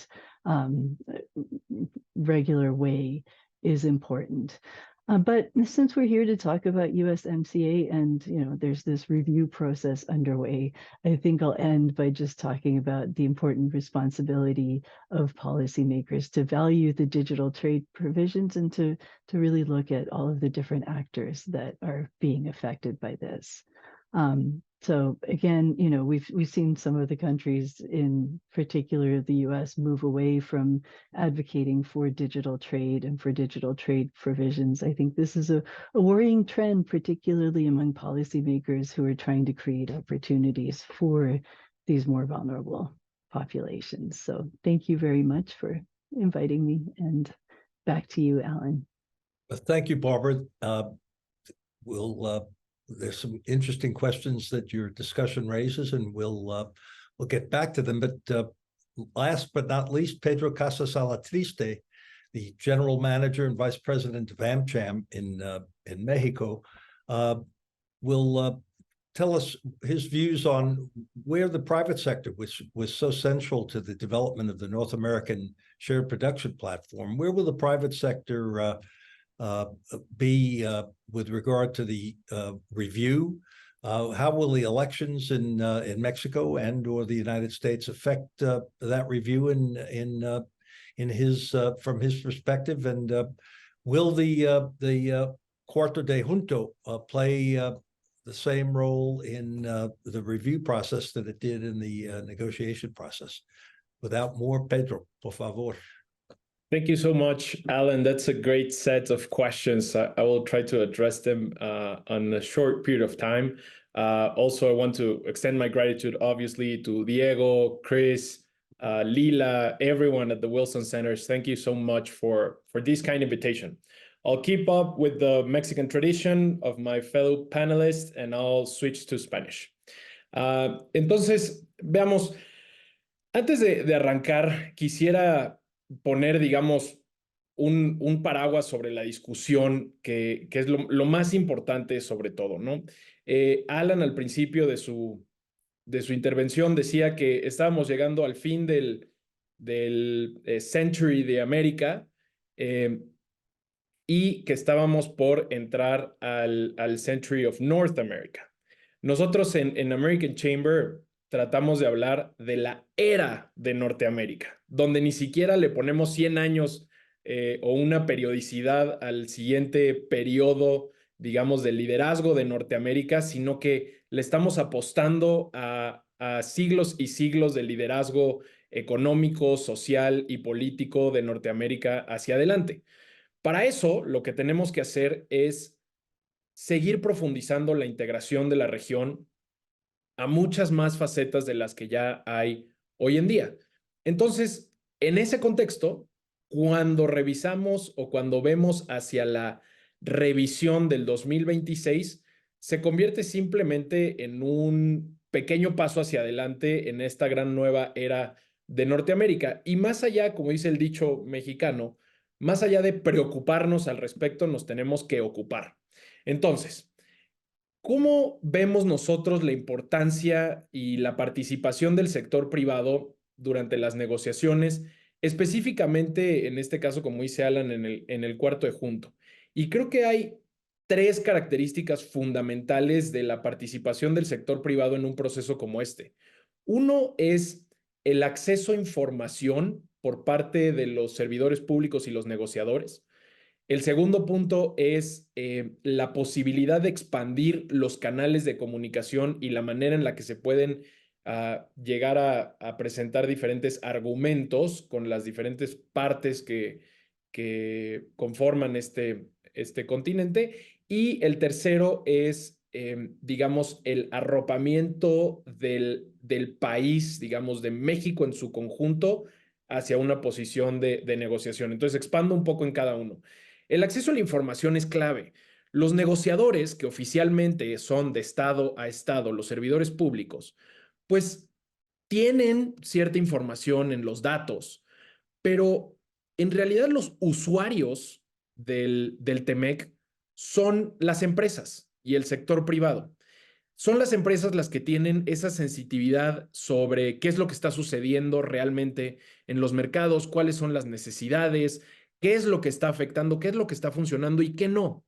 regular way is important. But since we're here to talk about USMCA and there's this review process underway, I think I'll end by just talking about the important responsibility of policymakers to value the digital trade provisions and to really look at all of the different actors that are being affected by this. So again, we've seen some of the countries, in particular the US, move away from advocating for digital trade and for digital trade provisions. I think this is a worrying trend, particularly among policymakers who are trying to create opportunities for these more vulnerable populations. So thank you very much for inviting me, and back to you, Alan. Thank you, Barbara. There's some interesting questions that your discussion raises, and we'll get back to them. But last but not least, Pedro Casas Alatriste, the general manager and vice president of AmCham in Mexico, will tell us his views on where the private sector, which was so central to the development of the North American shared production platform, where will the private sector be with regard to the review? How will the elections in Mexico and or the United States affect that review in his from his perspective? And will the Cuarto de Junto play the same role in the review process that it did in the negotiation process? Without more, Pedro, por favor. Thank you so much, Alan. That's a great set of questions. I will try to address them on a short period of time. Also, I want to extend my gratitude, obviously, to Diego, Chris, Lila, everyone at the Wilson Centers. Thank you so much for this kind invitation. I'll keep up with the Mexican tradition of my fellow panelists, and I'll switch to Spanish. Entonces, veamos, antes de arrancar, quisiera poner, digamos, un paraguas sobre la discusión que es lo más importante sobre todo, ¿no? Alan al principio de su intervención decía que estábamos llegando al fin del Century de América y que estábamos por entrar al Century of North America. Nosotros en American Chamber tratamos de hablar de la era de Norteamérica, donde ni siquiera le ponemos 100 años o una periodicidad al siguiente periodo, digamos, de liderazgo de Norteamérica, sino que le estamos apostando a siglos y siglos de liderazgo económico, social y político de Norteamérica hacia adelante. Para eso, lo que tenemos que hacer es seguir profundizando la integración de la región a muchas más facetas de las que ya hay hoy en día. Entonces, en ese contexto, cuando revisamos o cuando vemos hacia la revisión del 2026, se convierte simplemente en un pequeño paso hacia adelante en esta gran nueva era de Norteamérica. Y más allá, como dice el dicho mexicano, más allá de preocuparnos al respecto, nos tenemos que ocupar. Entonces, ¿cómo vemos nosotros la importancia y la participación del sector privado durante las negociaciones, específicamente en este caso, como dice Alan, en el cuarto de junto? Y creo que hay tres características fundamentales de la participación del sector privado en un proceso como este. Uno es el acceso a información por parte de los servidores públicos y los negociadores. El segundo punto es la posibilidad de expandir los canales de comunicación y la manera en la que se pueden llegar a presentar diferentes argumentos con las diferentes partes que conforman este continente. Y el tercero es, digamos, el arropamiento del país, digamos, de México en su conjunto hacia una posición de negociación. Entonces, expando un poco en cada uno. El acceso a la información es clave. Los negociadores, que oficialmente son de estado a estado, los servidores públicos, pues tienen cierta información en los datos, pero en realidad los usuarios del TEMEC son las empresas y el sector privado. Son las empresas las que tienen esa sensitividad sobre qué es lo que está sucediendo realmente en los mercados, cuáles son las necesidades, qué es lo que está afectando, qué es lo que está funcionando y qué no.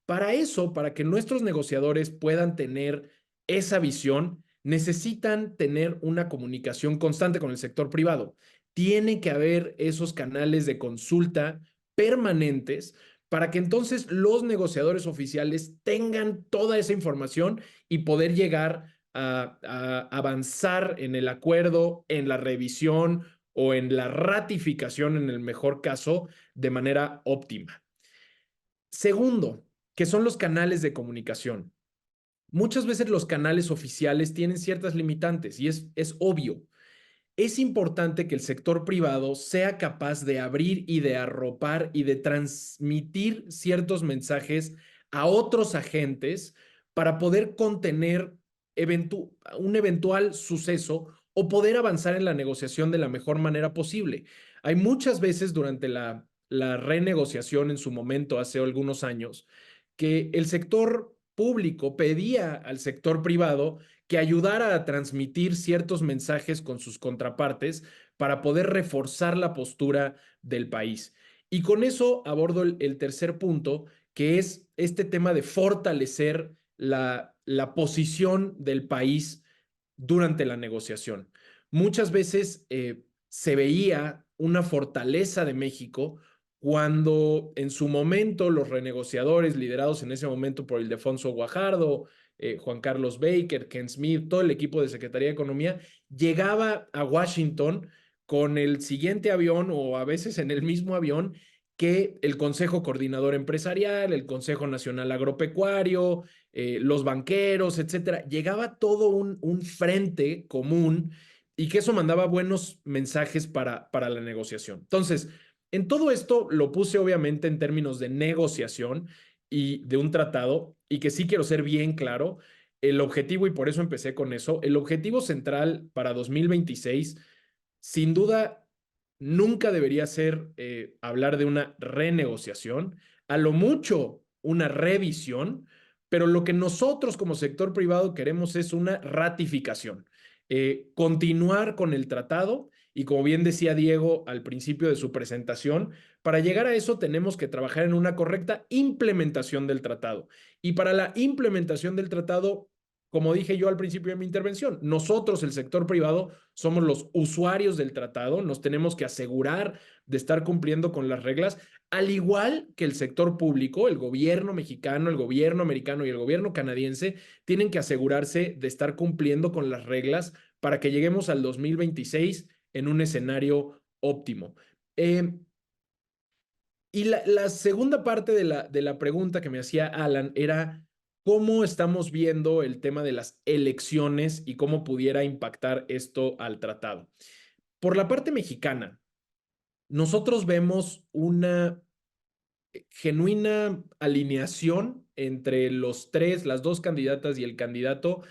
Para eso, para que nuestros negociadores puedan tener esa visión, necesitan tener una comunicación constante con el sector privado. Tiene que haber esos canales de consulta permanentes para que entonces los negociadores oficiales tengan toda esa información y poder llegar a avanzar en el acuerdo, en la revisión o en la ratificación, en el mejor caso, de manera óptima. Segundo, que son los canales de comunicación. Muchas veces los canales oficiales tienen ciertas limitantes y es obvio. Es importante que el sector privado sea capaz de abrir y de arropar y de transmitir ciertos mensajes a otros agentes para poder contener un eventual suceso o poder avanzar en la negociación de la mejor manera posible. Hay muchas veces durante la renegociación en su momento, hace algunos años, que el sector público pedía al sector privado que ayudara a transmitir ciertos mensajes con sus contrapartes para poder reforzar la postura del país. Y con eso abordo el tercer punto, que es este tema de fortalecer la posición del país durante la negociación. Muchas veces se veía una fortaleza de México cuando en su momento los renegociadores, liderados en ese momento por Ildefonso Guajardo, Juan Carlos Baker, Ken Smith, todo el equipo de Secretaría de Economía, llegaba a Washington con el siguiente avión o a veces en el mismo avión que el Consejo Coordinador Empresarial, el Consejo Nacional Agropecuario, los banqueros, etcétera. Llegaba todo un frente común y que eso mandaba buenos mensajes para la negociación. Entonces, en todo esto lo puse obviamente en términos de negociación y de un tratado, y que sí quiero ser bien claro, el objetivo, y por eso empecé con eso, el objetivo central para 2026, sin duda, nunca debería ser hablar de una renegociación, a lo mucho una revisión, pero lo que nosotros como sector privado queremos es una ratificación, continuar con el tratado y como bien decía Diego al principio de su presentación, para llegar a eso tenemos que trabajar en una correcta implementación del tratado. Y para la implementación del tratado como dije yo al principio de mi intervención, nosotros, el sector privado, somos los usuarios del tratado, nos tenemos que asegurar de estar cumpliendo con las reglas, al igual que el sector público, el gobierno mexicano, el gobierno americano y el gobierno canadiense tienen que asegurarse de estar cumpliendo con las reglas para que lleguemos al 2026 en un escenario óptimo. Y la segunda parte de la pregunta que me hacía Alan era cómo estamos viendo el tema de las elecciones y cómo pudiera impactar esto al tratado. Por la parte mexicana, nosotros vemos una genuina alineación entre las dos candidatas y el candidato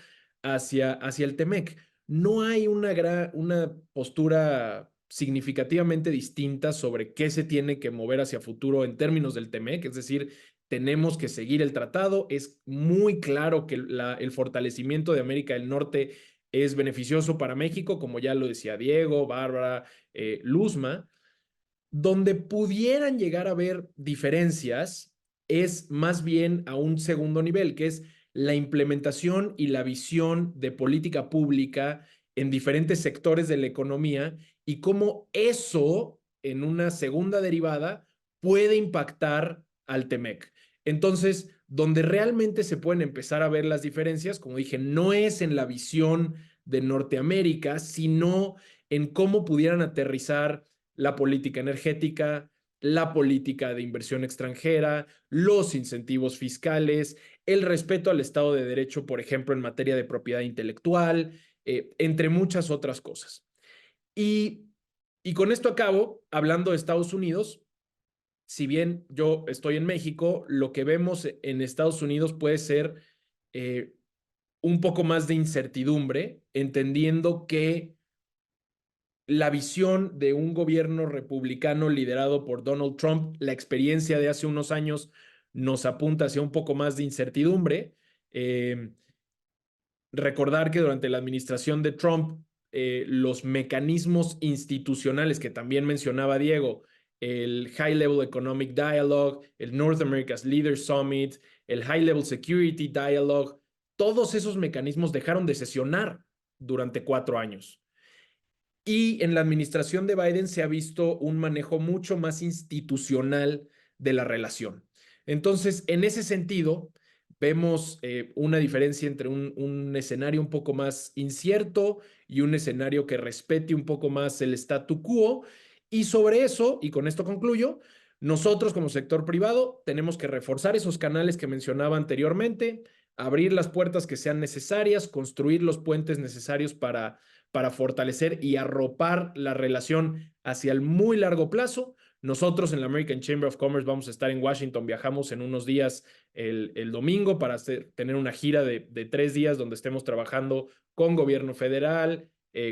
hacia el TEMEC. No hay una postura significativamente distinta sobre qué se tiene que mover hacia futuro en términos del TEMEC, es decir, tenemos que seguir el tratado. Es muy claro que el fortalecimiento de América del Norte es beneficioso para México, como ya lo decía Diego, Bárbara, Luzma. Donde pudieran llegar a haber diferencias es más bien a un segundo nivel, que es la implementación y la visión de política pública en diferentes sectores de la economía y cómo eso, en una segunda derivada, puede impactar al TEMEC. Entonces, donde realmente se pueden empezar a ver las diferencias, como dije, no es en la visión de Norteamérica, sino en cómo pudieran aterrizar la política energética, la política de inversión extranjera, los incentivos fiscales, el respeto al Estado de Derecho, por ejemplo, en materia de propiedad intelectual, entre muchas otras cosas. Y con esto acabo, hablando de Estados Unidos. Si bien yo estoy en México, lo que vemos en Estados Unidos puede ser un poco más de incertidumbre, entendiendo que la visión de un gobierno republicano liderado por Donald Trump, la experiencia de hace unos años nos apunta hacia un poco más de incertidumbre. Recordar que durante la administración de Trump, los mecanismos institucionales que también mencionaba Diego, el High Level Economic Dialogue, el North America's Leaders Summit, el High Level Security Dialogue, todos esos mecanismos dejaron de sesionar durante 4 años. Y en la administración de Biden se ha visto un manejo mucho más institucional de la relación. Entonces, en ese sentido, vemos una diferencia entre un escenario un poco más incierto y un escenario que respete un poco más el statu quo. Y sobre eso, y con esto concluyo, nosotros como sector privado tenemos que reforzar esos canales que mencionaba anteriormente, abrir las puertas que sean necesarias, construir los puentes necesarios para fortalecer y arropar la relación hacia el muy largo plazo. Nosotros en la American Chamber of Commerce vamos a estar en Washington, viajamos en unos días el domingo para tener una gira de 3 días donde estemos trabajando con gobierno federal,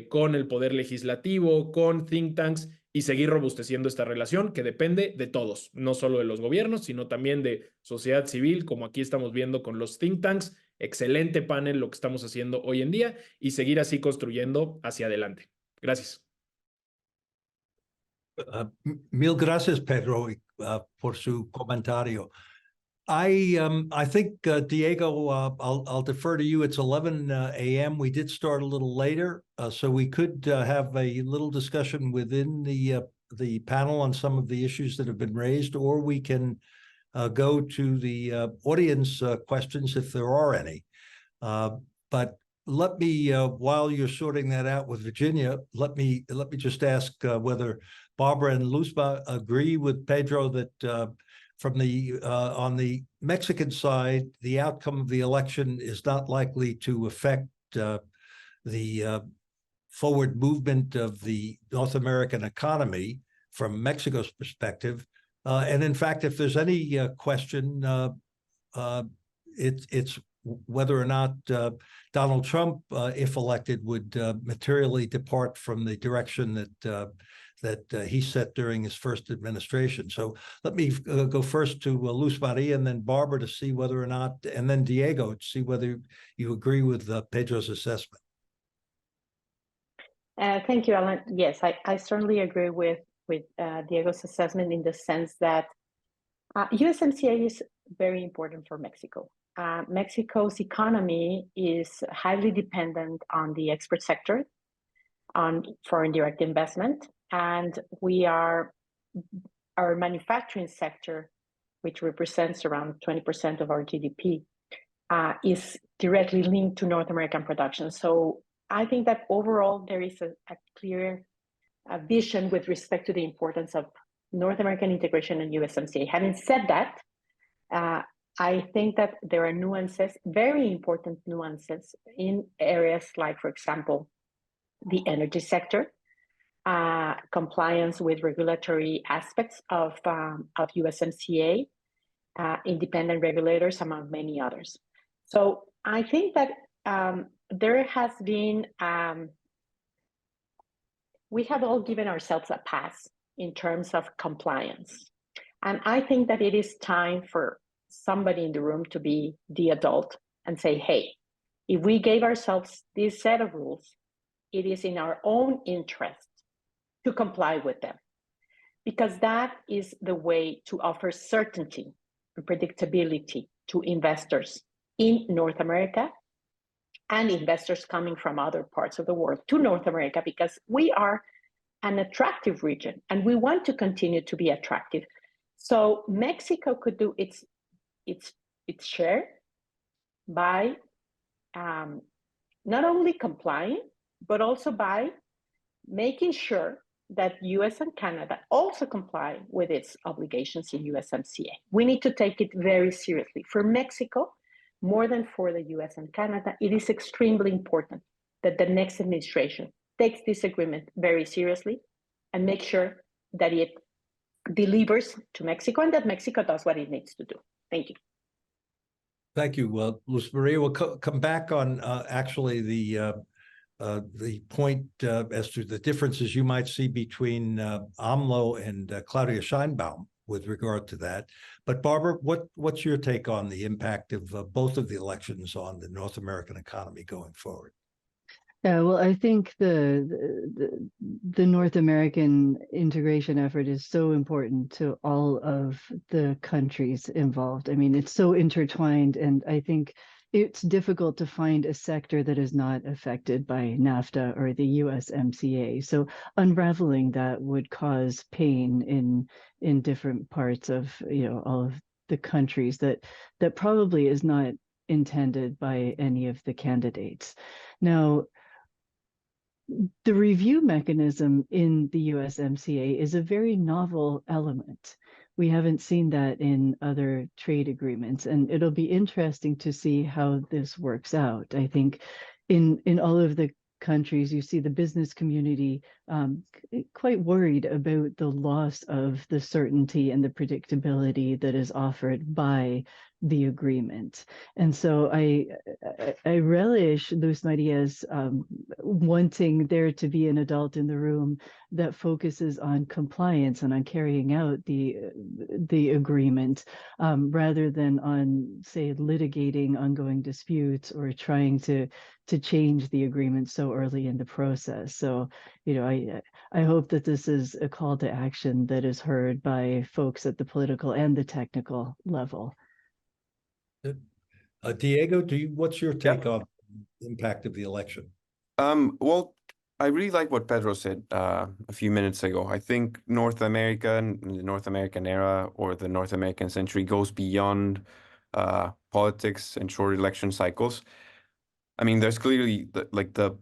con el poder legislativo, con think tanks y seguir robusteciendo esta relación que depende de todos, no solo de los gobiernos, sino también de sociedad civil, como aquí estamos viendo con los think tanks. Excelente panel lo que estamos haciendo hoy en día y seguir así construyendo hacia adelante. Gracias. Mil gracias, Pedro, por su comentario. I think, Diego, I'll defer to you. It's 11 a.m. We did start a little later, so we could have a little discussion within the panel on some of the issues that have been raised, or we can go to the audience questions if there are any. But let me, while you're sorting that out with Virginia, let me just ask whether Barbara and Luzma agree with Pedro that from the on the Mexican side, the outcome of the election is not likely to affect the forward movement of the North American economy from Mexico's perspective. And in fact, if there's any question, it's whether or not Donald Trump, if elected, would materially depart from the direction that he set during his first administration. So let me go first to Luz Maria and then Barbara to see whether or not, and then Diego to see whether you agree with Pedro's assessment. Thank you, Alan. Yes, I certainly agree with Diego's assessment in the sense that USMCA is very important for Mexico. Mexico's economy is highly dependent on the export sector, on foreign direct investment, and our manufacturing sector, which represents around 20% of our GDP, is directly linked to North American production. So I think that overall there is a clear vision with respect to the importance of North American integration and USMCA. Having said that, I think that there are nuances, very important nuances in areas like, for example, the energy sector, compliance with regulatory aspects of USMCA, independent regulators, among many others. So I think that there has been, we have all given ourselves a pass in terms of compliance. And I think that it is time for somebody in the room to be the adult and say, hey, if we gave ourselves this set of rules, it is in our own interest to comply with them, because that is the way to offer certainty and predictability to investors in North America and investors coming from other parts of the world to North America, because we are an attractive region and we want to continue to be attractive. So Mexico could do its share by not only complying, but also by making sure that US and Canada also comply with its obligations in USMCA. We need to take it very seriously. For Mexico, more than for the US and Canada, it is extremely important that the next administration takes this agreement very seriously and make sure that it delivers to Mexico and that Mexico does what it needs to do. Thank you. Thank you. Luz Maria, we'll come back on actually the point as to the differences you might see between AMLO and Claudia Sheinbaum with regard to that. But Barbara, what's your take on the impact of both of the elections on the North American economy going forward? Yeah, well, I think the North American integration effort is so important to all of the countries involved. I mean, it's so intertwined, and I think it's difficult to find a sector that is not affected by NAFTA or the USMCA. So unraveling that would cause pain in different parts of, you know, all of the countries that probably is not intended by any of the candidates. Now, the review mechanism in the USMCA is a very novel element. We haven't seen that in other trade agreements, and it'll be interesting to see how this works out. I think in all of the countries, you see the business community quite worried about the loss of the certainty and the predictability that is offered by the agreement. And so I relish Luz Maria's wanting there to be an adult in the room that focuses on compliance and on carrying out the agreement rather than on, say, litigating ongoing disputes or trying to change the agreement so early in the process. So, you know, I hope that this is a call to action that is heard by folks at the political and the technical level. Diego, what's your take on the impact of the election? Well, I really like what Pedro said a few minutes ago. I think North America and the North American era or the North American century goes beyond politics and short election cycles. I mean, there's clearly the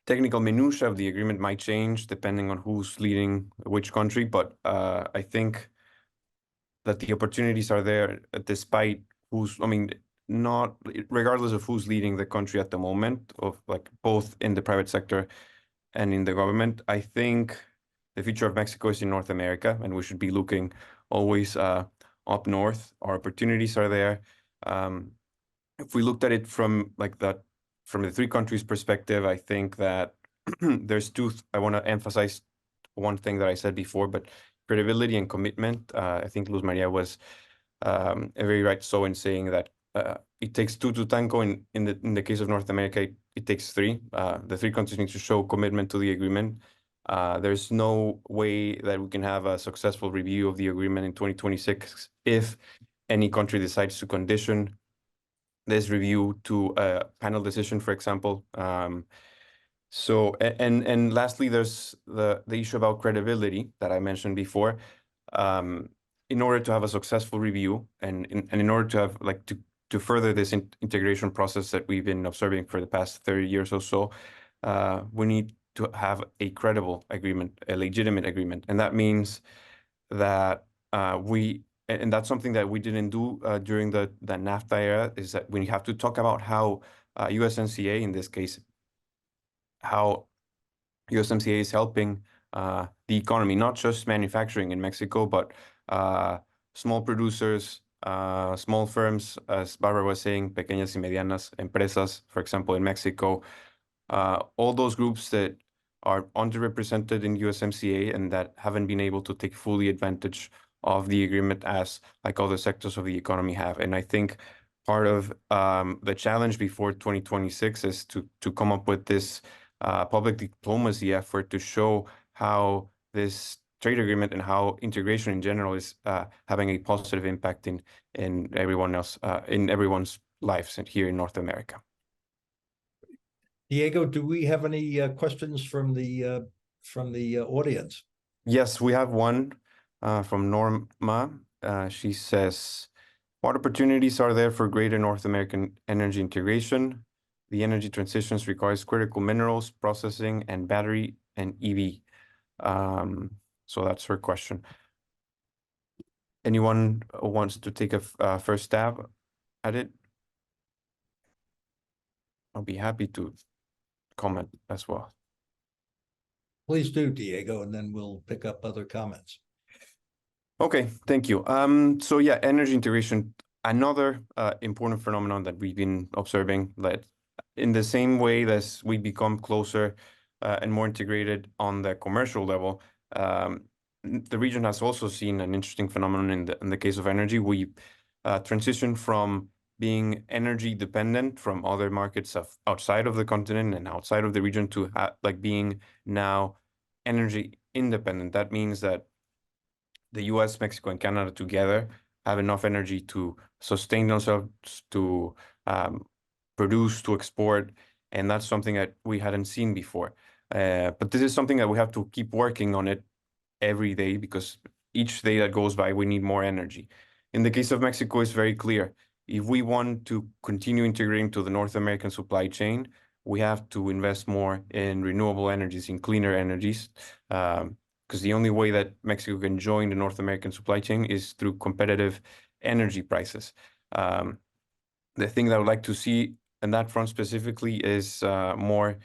technical minutiae of the agreement might change depending on who's leading which country, but I think that the opportunities are there despite not regardless of who's leading the country at the moment, of both in the private sector and in the government. I think the future of Mexico is in North America, and we should be looking always up north. Our opportunities are there. If we looked at it from the three countries' perspective, I think that there's I want to emphasize one thing that I said before, but credibility and commitment. I think Luz Maria was very right so in saying that it takes two to tango. In the case of North America, it takes three. The three countries need to show commitment to the agreement. There's no way that we can have a successful review of the agreement in 2026 if any country decides to condition this review to a panel decision, for example. And lastly, there's the issue about credibility that I mentioned before. In order to have a successful review and in order to have to further this integration process that we've been observing for the past 30 years or so, we need to have a credible agreement, a legitimate agreement. And that means that and that's something that we didn't do during the NAFTA era, is that we have to talk about how USMCA, in this case, how USMCA is helping the economy, not just manufacturing in Mexico, but small producers, small firms, as Barbara was saying, pequeñas y medianas empresas, for example, in Mexico, all those groups that are underrepresented in USMCA and that haven't been able to take fully advantage of the agreement as like other sectors of the economy have. And I think part of the challenge before 2026 is to come up with this public diplomacy effort to show how this trade agreement and how integration in general is having a positive impact in everyone's lives here in North America. Diego, do we have any questions from the audience? Yes, we have one from Norma. She says, what opportunities are there for greater North American energy integration? The energy transitions requires critical minerals, processing, and battery and EV. So that's her question. Anyone wants to take a first stab at it? I'll be happy to comment as well. Please do, Diego, and then we'll pick up other comments. Okay, thank you. So yeah, energy integration, another important phenomenon that we've been observing, that in the same way as we become closer and more integrated on the commercial level, the region has also seen an interesting phenomenon in the case of energy. We transitioned from being energy dependent from other markets outside of the continent and outside of the region to being now energy independent. That means that the US, Mexico, and Canada together have enough energy to sustain themselves, to produce, to export, and that's something that we hadn't seen before. But this is something that we have to keep working on it every day, because each day that goes by, we need more energy. In the case of Mexico, it's very clear. If we want to continue integrating to the North American supply chain, we have to invest more in renewable energies, in cleaner energies, because the only way that Mexico can join the North American supply chain is through competitive energy prices. The thing that I would like to see on that front specifically is more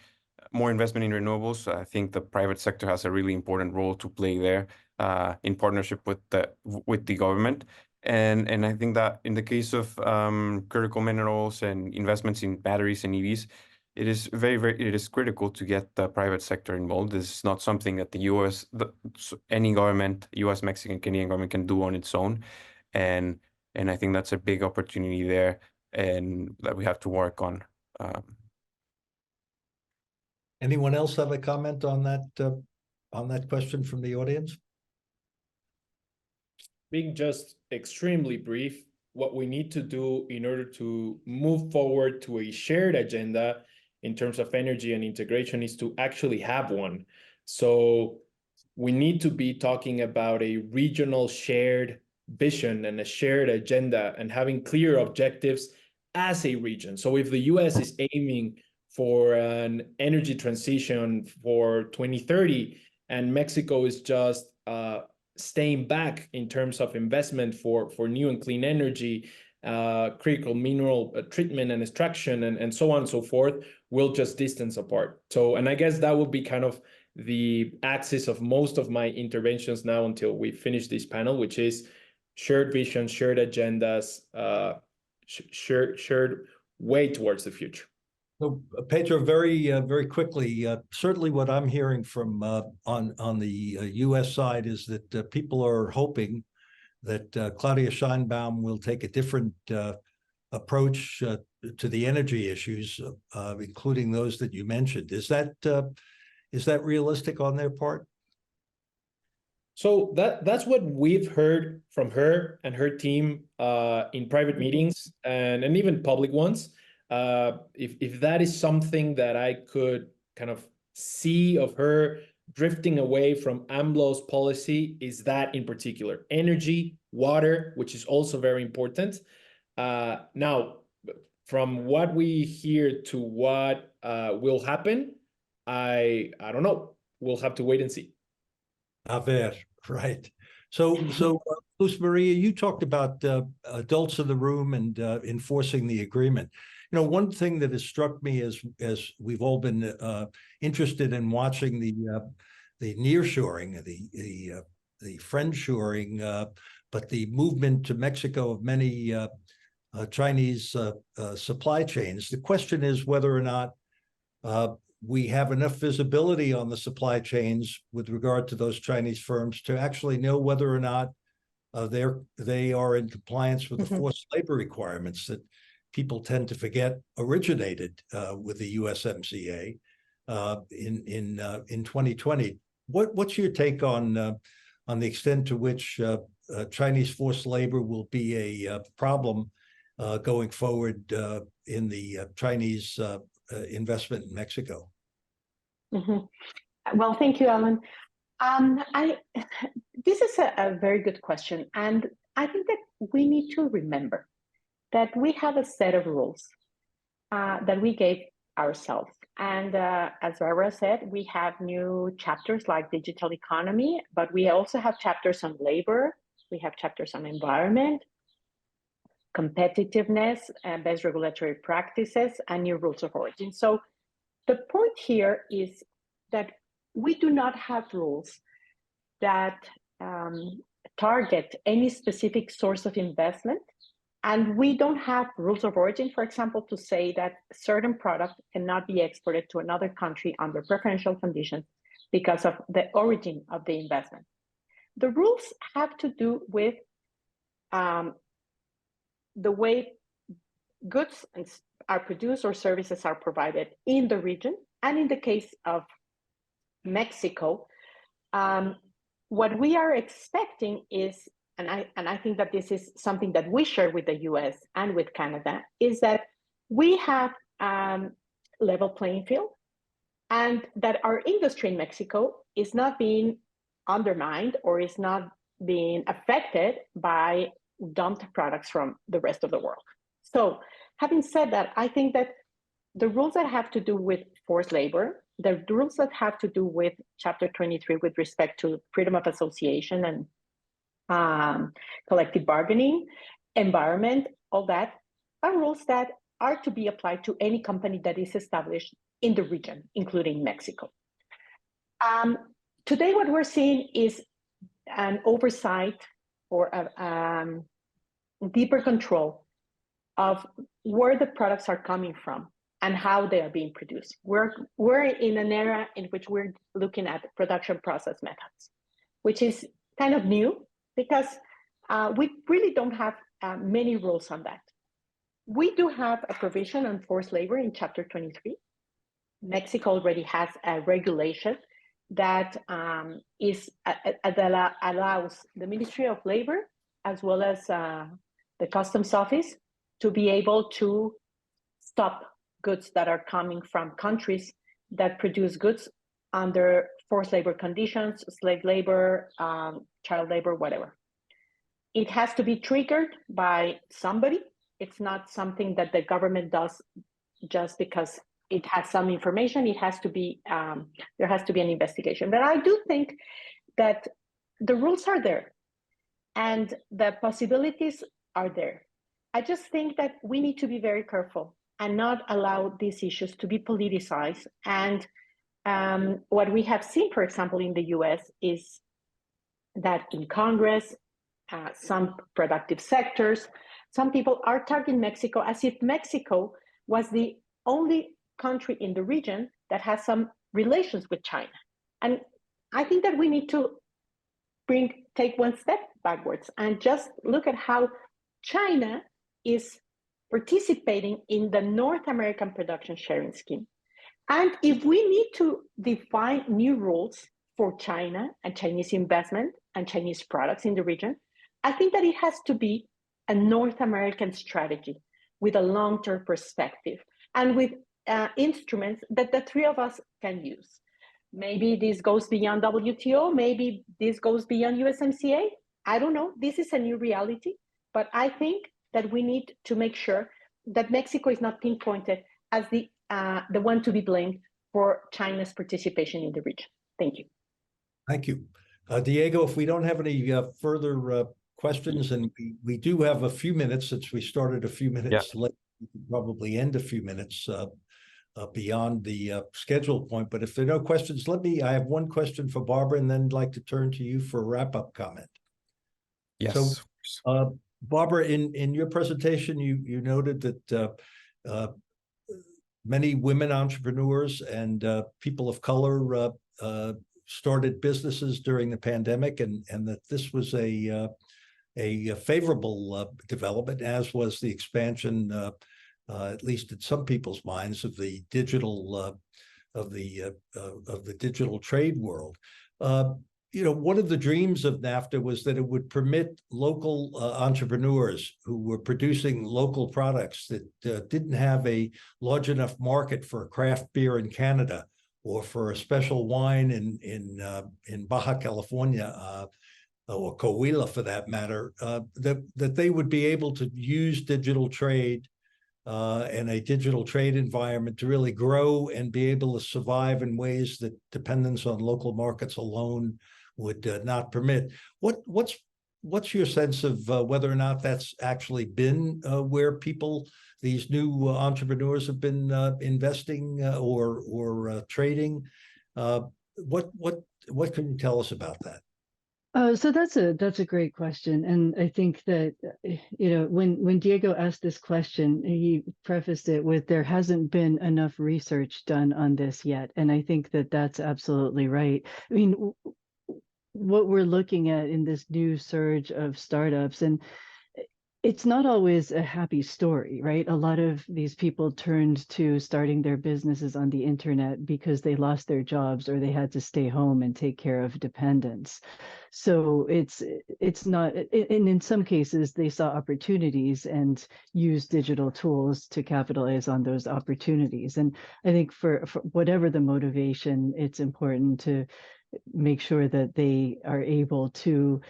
investment in renewables. I think the private sector has a really important role to play there in partnership with the government. And I think that in the case of critical minerals and investments in batteries and EVs, it is it is critical to get the private sector involved. This is not something that any government, US, Mexican, Canadian government can do on its own. And I think that's a big opportunity there and that we have to work on. Anyone else have a comment on that question from the audience? Being just extremely brief, what we need to do in order to move forward to a shared agenda in terms of energy and integration is to actually have one. So we need to be talking about a regional shared vision and a shared agenda and having clear objectives as a region. So if the US is aiming for an energy transition for 2030 and Mexico is just staying back in terms of investment for new and clean energy, critical mineral treatment and extraction, and so on and so forth, we'll just distance apart. So, and I guess that will be kind of the axis of most of my interventions now until we finish this panel, which is shared vision, shared agendas, shared way towards the future. So, Pedro, very quickly, certainly what I'm hearing from on the U.S. side is that people are hoping that Claudia Sheinbaum will take a different approach to the energy issues, including those that you mentioned. Is that realistic on their part? So that's what we've heard from her and her team in private meetings and even public ones. If that is something that I could kind of see of her drifting away from AMLO's policy, is that in particular energy, water, which is also very important. Now, from what we hear to what will happen, I don't know. We'll have to wait and see. A ver, right. So Luz Maria, you talked about adults in the room and enforcing the agreement. You know, one thing that has struck me as we've all been interested in watching the nearshoring, the friendshoring, but the movement to Mexico of many Chinese supply chains. The question is whether or not we have enough visibility on the supply chains with regard to those Chinese firms to actually know whether or not they are in compliance with the forced labor requirements that people tend to forget originated with the USMCA in 2020. What's your take on the extent to which Chinese forced labor will be a problem going forward in the Chinese investment in Mexico? Well, thank you, Alan. This is a very good question. And I think that we need to remember that we have a set of rules that we gave ourselves. And as Barbara said, we have new chapters like digital economy, but we also have chapters on labor. We have chapters on environment, competitiveness, best regulatory practices, and new rules of origin. So the point here is that we do not have rules that target any specific source of investment. And we don't have rules of origin, for example, to say that certain product cannot be exported to another country under preferential conditions because of the origin of the investment. The rules have to do with the way goods are produced or services are provided in the region. And in the case of Mexico, what we are expecting is, and I think that this is something that we share with the US and with Canada, is that we have level playing field and that our industry in Mexico is not being undermined or is not being affected by dumped products from the rest of the world. So having said that, I think that the rules that have to do with forced labor, the rules that have to do with Chapter 23 with respect to freedom of association and collective bargaining, environment, all that, are rules that are to be applied to any company that is established in the region, including Mexico. Today, what we're seeing is an oversight or a deeper control of where the products are coming from and how they are being produced. We're in an era in which we're looking at production process methods, which is kind of new because we really don't have many rules on that. We do have a provision on forced labor in Chapter 23. Mexico already has a regulation that allows the Ministry of Labor as well as the Customs Office to be able to stop goods that are coming from countries that produce goods under forced labor conditions, slave labor, child labor, whatever. It has to be triggered by somebody. It's not something that the government does just because it has some information. It has to be, there has to be an investigation. But I do think that the rules are there and the possibilities are there. I just think that we need to be very careful and not allow these issues to be politicized. And what we have seen, for example, in the US is that in Congress, some productive sectors, some people are targeting Mexico as if Mexico was the only country in the region that has some relations with China. And I think that we need to take one step backwards and just look at how China is participating in the North American production sharing scheme. And if we need to define new rules for China and Chinese investment, and Chinese products in the region. I think that it has to be a North American strategy with a long-term perspective and with instruments that the three of us can use. Maybe this goes beyond WTO, maybe this goes beyond USMCA. I don't know. This is a new reality, but I think that we need to make sure that Mexico is not pinpointed as the one to be blamed for China's participation in the region. Thank you. Thank you. Diego, if we don't have any further questions, and we do have a few minutes since we started a few minutes late, we could probably end a few minutes beyond the scheduled point. But if there are no questions, I have one question for Barbara, and then I'd like to turn to you for a wrap-up comment. Yes. So, Barbara, in your presentation, you noted that many women entrepreneurs and people of color started businesses during the pandemic, and that this was a favorable development, as was the expansion, at least in some people's minds, of the digital digital trade world. One of the dreams of NAFTA was that it would permit local entrepreneurs who were producing local products that didn't have a large enough market for a craft beer in Canada or for a special wine in Baja California, or Coahuila for that matter, that they would be able to use digital trade and a digital trade environment to really grow and be able to survive in ways that dependence on local markets alone would not permit. What's your sense of whether or not that's actually been where these new entrepreneurs have been investing or trading? What can you tell us about that? So that's a great question, and I think that when Diego asked this question, he prefaced it with there hasn't been enough research done on this yet, and I think that that's absolutely right. I mean, what we're looking at in this new surge of startups, and it's not always a happy story, right? A lot of these people turned to starting their businesses on the internet because they lost their jobs or they had to stay home and take care of dependents. So it's not, and in some cases they saw opportunities and used digital tools to capitalize on those opportunities. And I think for whatever the motivation, it's important to make sure that they are able to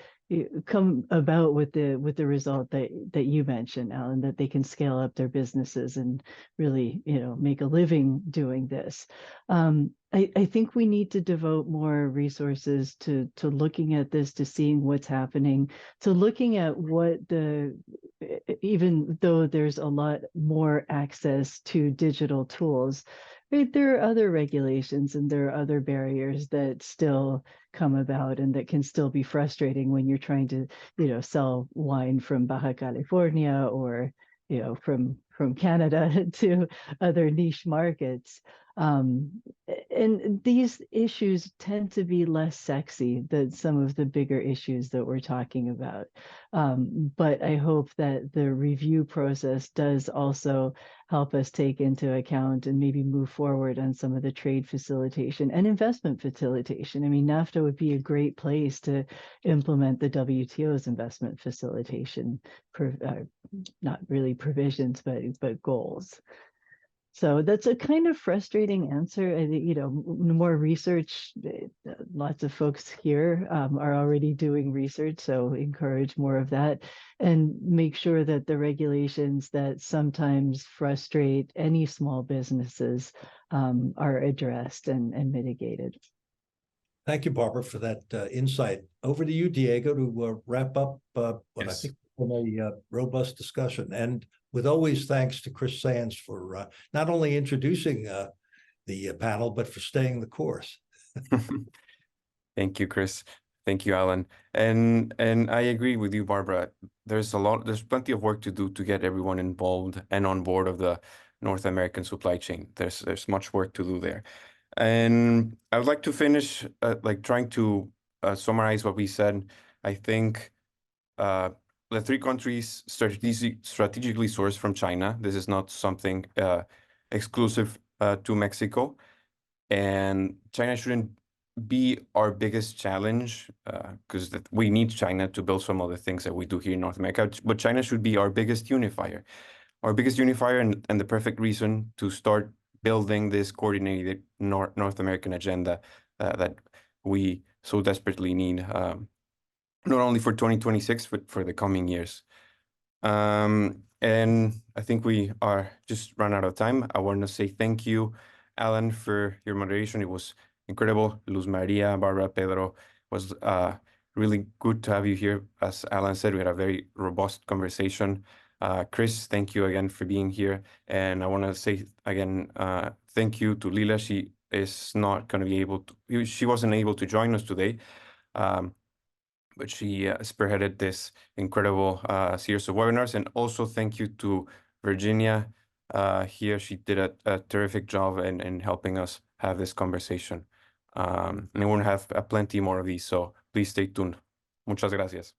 come about with the result that you mentioned, Alan, that they can scale up their businesses and really, make a living doing this. I think we need to devote more resources to looking at this, to seeing what's happening, to looking at even though there's a lot more access to digital tools, right, there are other regulations and there are other barriers that still come about and that can still be frustrating when you're trying to, sell wine from Baja California or, from Canada to other niche markets. And these issues tend to be less sexy than some of the bigger issues that we're talking about. But I hope that the review process does also help us take into account and maybe move forward on some of the trade facilitation and investment facilitation. I mean, NAFTA would be a great place to implement the WTO's investment facilitation, not really provisions, but goals. So that's a kind of frustrating answer. I think, more research, lots of folks here are already doing research, so encourage more of that and make sure that the regulations that sometimes frustrate any small businesses are addressed and mitigated. Thank you, Barbara, for that insight. Over to you, Diego, to wrap up what I think has been a robust discussion. And with always thanks to Chris Sands for not only introducing the panel, but for staying the course. Thank you, Chris. Thank you, Alan. And I agree with you, Barbara. There's plenty of work to do to get everyone involved and on board of the North American supply chain. There's much work to do there. And I would like to finish trying to summarize what we said. I think the three countries strategically sourced from China. This is not something exclusive to Mexico. And China shouldn't be our biggest challenge because we need China to build some of the things that we do here in North America, but China should be our biggest unifier. Our biggest unifier and the perfect reason to start building this coordinated North American agenda that we so desperately need, not only for 2026, but for the coming years. And I think we are just run out of time. I want to say thank you, Alan, for your moderation. It was incredible. Luz Maria, Barbara, Pedro, was really good to have you here. As Alan said, we had a very robust conversation. Chris, thank you again for being here. And I want to say again, thank you to Lila. She is not going to be able to, she wasn't able to join us today. But she spearheaded this incredible series of webinars. And also thank you to Virginia here. She did a terrific job in helping us have this conversation. And we're going to have plenty more of these, so please stay tuned. Muchas gracias.